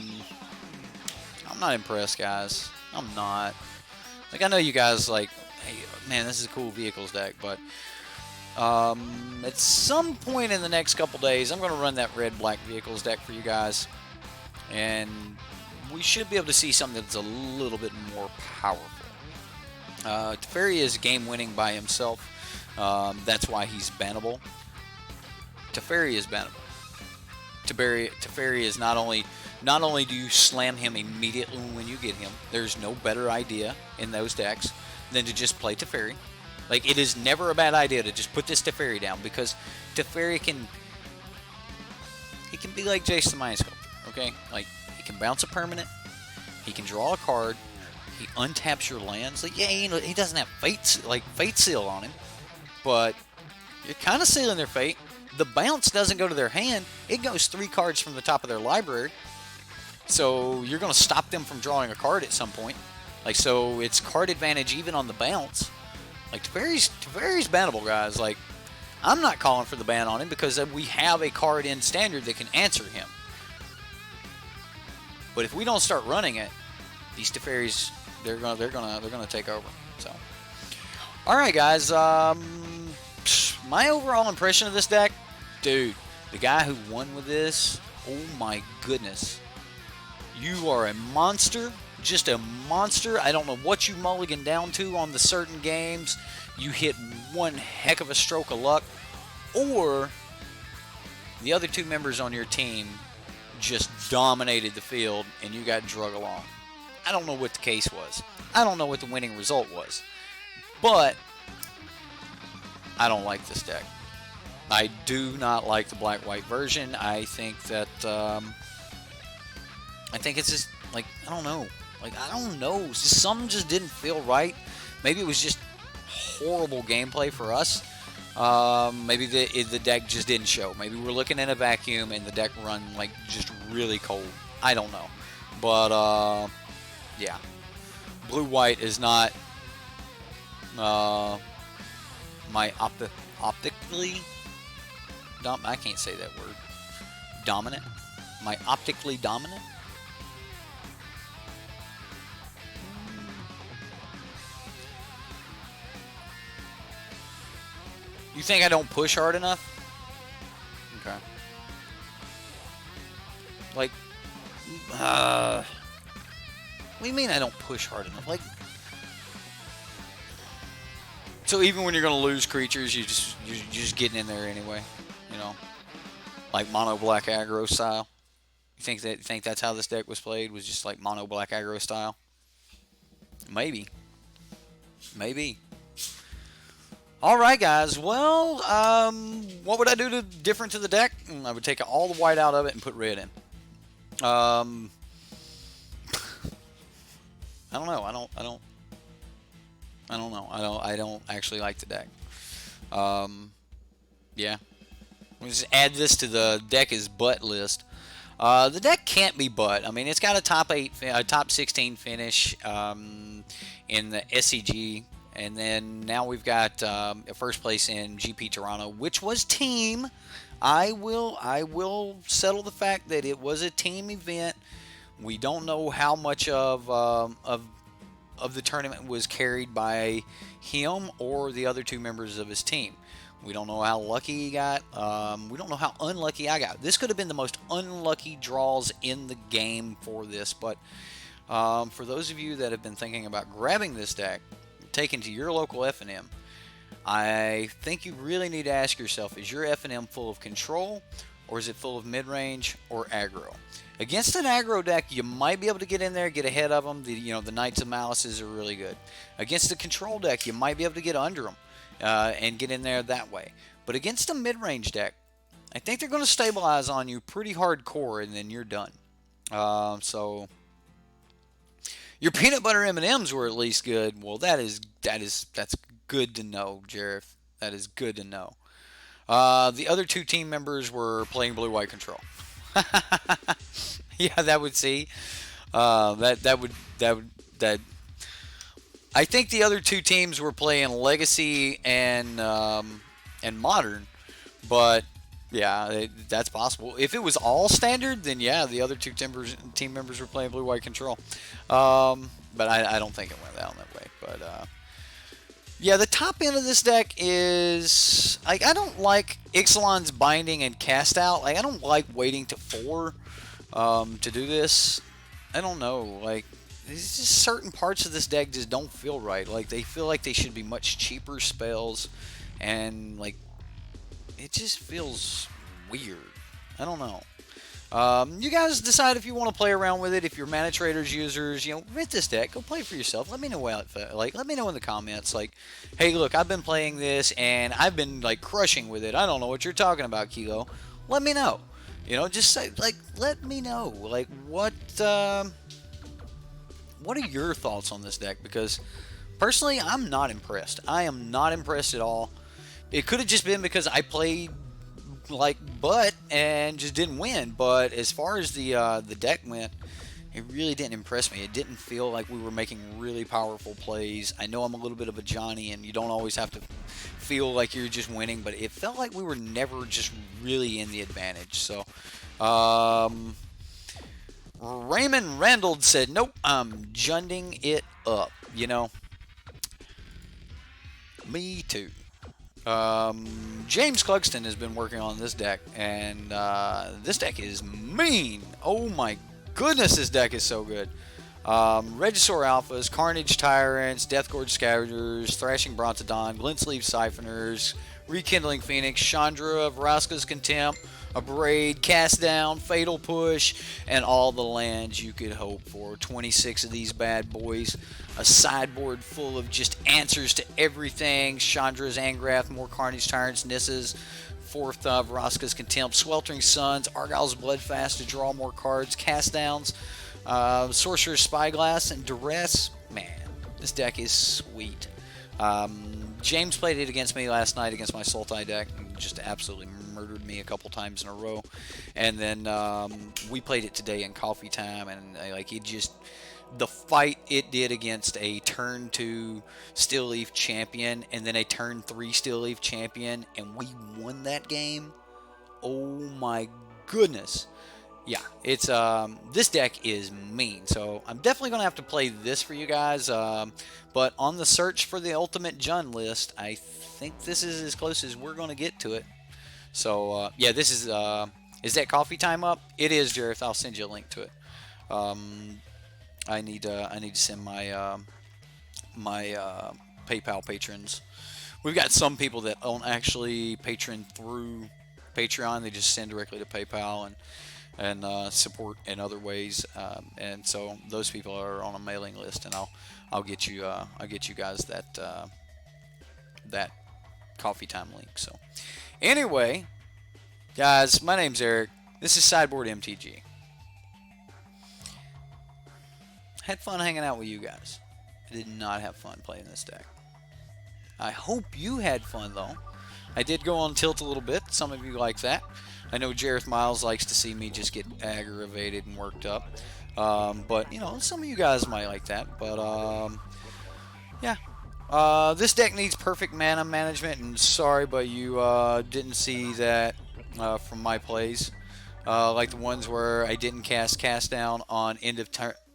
not impressed, guys. I'm not. Like, I know you guys like, hey, man, this is a cool vehicles deck, but at some point in the next couple days, I'm going to run that red-black vehicles deck for you guys, and we should be able to see something that's a little bit more powerful. Teferi is game-winning by himself. That's why he's bannable. Teferi is bannable. Teferi is not only do you slam him immediately when you get him, there's no better idea in those decks than to just play Teferi. Like, it is never a bad idea to just put this Teferi down, because Teferi can be like Jace the Mind Sculptor, okay? Like, he can bounce a permanent, he can draw a card, he untaps your lands. Like, yeah, you know, he doesn't have Fate Seal on him, but you're kind of sealing their fate. The bounce doesn't go to their hand, it goes 3 cards from the top of their library. So you're going to stop them from drawing a card at some point. Like, so it's card advantage even on the bounce. Like, Teferi's bannable, guys. Like, I'm not calling for the ban on him because we have a card in Standard that can answer him. But if we don't start running it, these Teferis, they're gonna take over. So, all right, guys. My overall impression of this deck, dude. The guy who won with this, oh my goodness, you are a monster. Just a monster. I don't know what you mulligan down to on the certain games. You hit one heck of a stroke of luck, or the other 2 members on your team just dominated the field and you got drug along. I don't know what the case was. I don't know what the winning result was, but I don't like this deck. I do not like the black-white version. I think that it's just like, I don't know. Like, I don't know. Something just didn't feel right. Maybe it was just horrible gameplay for us. Maybe the deck just didn't show. Maybe we're looking in a vacuum and the deck run like just really cold. I don't know. But yeah, blue-white is not my optically. I can't say that word. Dominant. My optically dominant. You think I don't push hard enough? Okay. Like, what do you mean I don't push hard enough? Like, so even when you're gonna lose creatures, you're just getting in there anyway, you know, like mono black aggro style. You think that's how this deck was played? Was just like mono black aggro style? Maybe. All right, guys. Well, what would I do different to the deck? I would take all the white out of it and put red in. I don't know. I don't actually like the deck. Yeah. We'll just add this to the deck is butt list. The deck can't be butt. I mean, it's got a top 16 finish in the SCG. And then now we've got a first place in GP Toronto, which was team. I will settle the fact that it was a team event. We don't know how much of the tournament was carried by him or the other 2 members of his team. We don't know how lucky he got. We don't know how unlucky I got. This could have been the most unlucky draws in the game for this. But for those of you that have been thinking about grabbing this deck, taken to your local F&M, I think you really need to ask yourself, is your F&M full of control, or is it full of mid-range or aggro? Against an aggro deck, you might be able to get in there, get ahead of them. The Knights of Malices are really good. Against a control deck, you might be able to get under them and get in there that way. But against a mid-range deck, I think they're going to stabilize on you pretty hardcore, and then you're done. So your peanut butter M&Ms were at least good. Well, that's good to know, Jareth. That is good to know. The other 2 team members were playing blue-white control. Yeah, that would see. That would. I think the other 2 teams were playing Legacy and Modern, but yeah, that's possible. If it was all Standard, then yeah, the other 2 team members were playing blue-white control. but I don't think it went down that way. But yeah, the top end of this deck is like I don't like Ixalan's binding and cast out. Like I don't like waiting to 4 to do this. I don't know. Like there's just certain parts of this deck just don't feel right. Like they feel like they should be much cheaper spells, and like it just feels weird. I don't know. You guys decide if you want to play around with it. If you're Mana Traders users, you know, rent this deck. Go play for yourself. Let me know let me know in the comments. Like, hey, look, I've been playing this and I've been like crushing with it. I don't know what you're talking about, Kilo. Let me know. You know, just say like, let me know. Like, what are your thoughts on this deck? Because personally, I'm not impressed. I am not impressed at all. It could have just been because I played like butt and just didn't win, but as far as the deck went, it really didn't impress me. It didn't feel like we were making really powerful plays. I know I'm a little bit of a Johnny, and you don't always have to feel like you're just winning, but it felt like we were never just really in the advantage. So, Raymond Randall said, "Nope, I'm junding it up." You know, me too. James Clugston has been working on this deck, and this deck is mean. Oh my goodness, this deck is so good. Regisaur Alphas, Carnage Tyrants, Deathgorge Scavengers, Thrashing Brontodon, Glintsleeve Siphoners, Rekindling Phoenix, Chandra, Vraska's Contempt, Abrade, Cast Down, Fatal Push, and all the lands you could hope for. 26 of these bad boys. A sideboard full of just answers to everything. Chandra's Angrath, more Carnage Tyrants, Nissa's, 4th Vraska's Contempt, Sweltering Suns, Argyle's Bloodfast to draw more cards, Cast Downs, Sorcerer's Spyglass, and Duress. Man, this deck is sweet. James played it against me last night against my Sultai deck and just absolutely murdered me a couple times in a row. And then we played it today in coffee time, and like it just, the fight it did against a turn 2 Steel Leaf champion and then a turn 3 Steel Leaf champion, and we won that game. Oh my goodness. Yeah, it's this deck is mean, so I'm definitely gonna have to play this for you guys. But on the search for the ultimate Jun list, I think this is as close as we're gonna get to it. So yeah, this is that coffee time up? It is, Jareth. I'll send you a link to it. I need to send my my PayPal patrons. We've got some people that don't actually patron through Patreon; they just send directly to PayPal and support in other ways. And so those people are on a mailing list, and I'll get you guys that that coffee time link. So anyway, guys, my name's Eric. This is SideboardMTG. Had fun hanging out with you guys. I did not have fun playing this deck. I hope you had fun, though. I did go on tilt a little bit. Some of you like that. I know Jareth Miles likes to see me just get aggravated and worked up. But, you know, some of you guys might like that. But, yeah. This deck needs perfect mana management. And sorry, but you didn't see that from my plays. Like the ones where I didn't cast Down on end of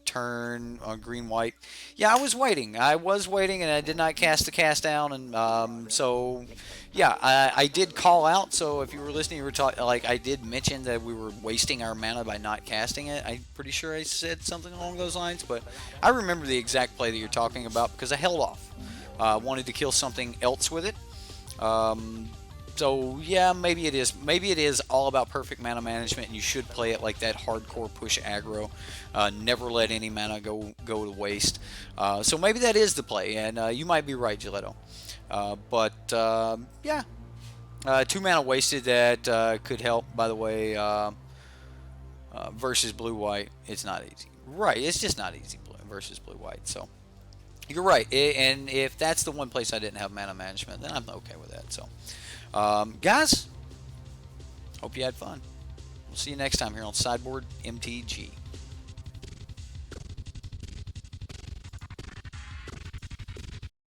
turn on green-white. Yeah, I was waiting, and I did not cast the Cast Down, and so yeah, I did call out. So if you were listening, you were talking, like, I did mention that we were wasting our mana by not casting it. I'm pretty sure I said something along those lines, but I remember the exact play that you're talking about because I held off. Wanted to kill something else with it. So yeah, maybe it is all about perfect mana management, and you should play it like that hardcore push aggro. Never let any mana go to waste. So maybe that is the play, and you might be right, Giletto. But yeah, 2 mana wasted that could help. By the way, versus blue-white, it's not easy. Right, it's just not easy versus blue-white. So you're right, and if that's the one place I didn't have mana management, then I'm okay with that. So. Guys, hope you had fun. We'll see you next time here on SideboardMTG.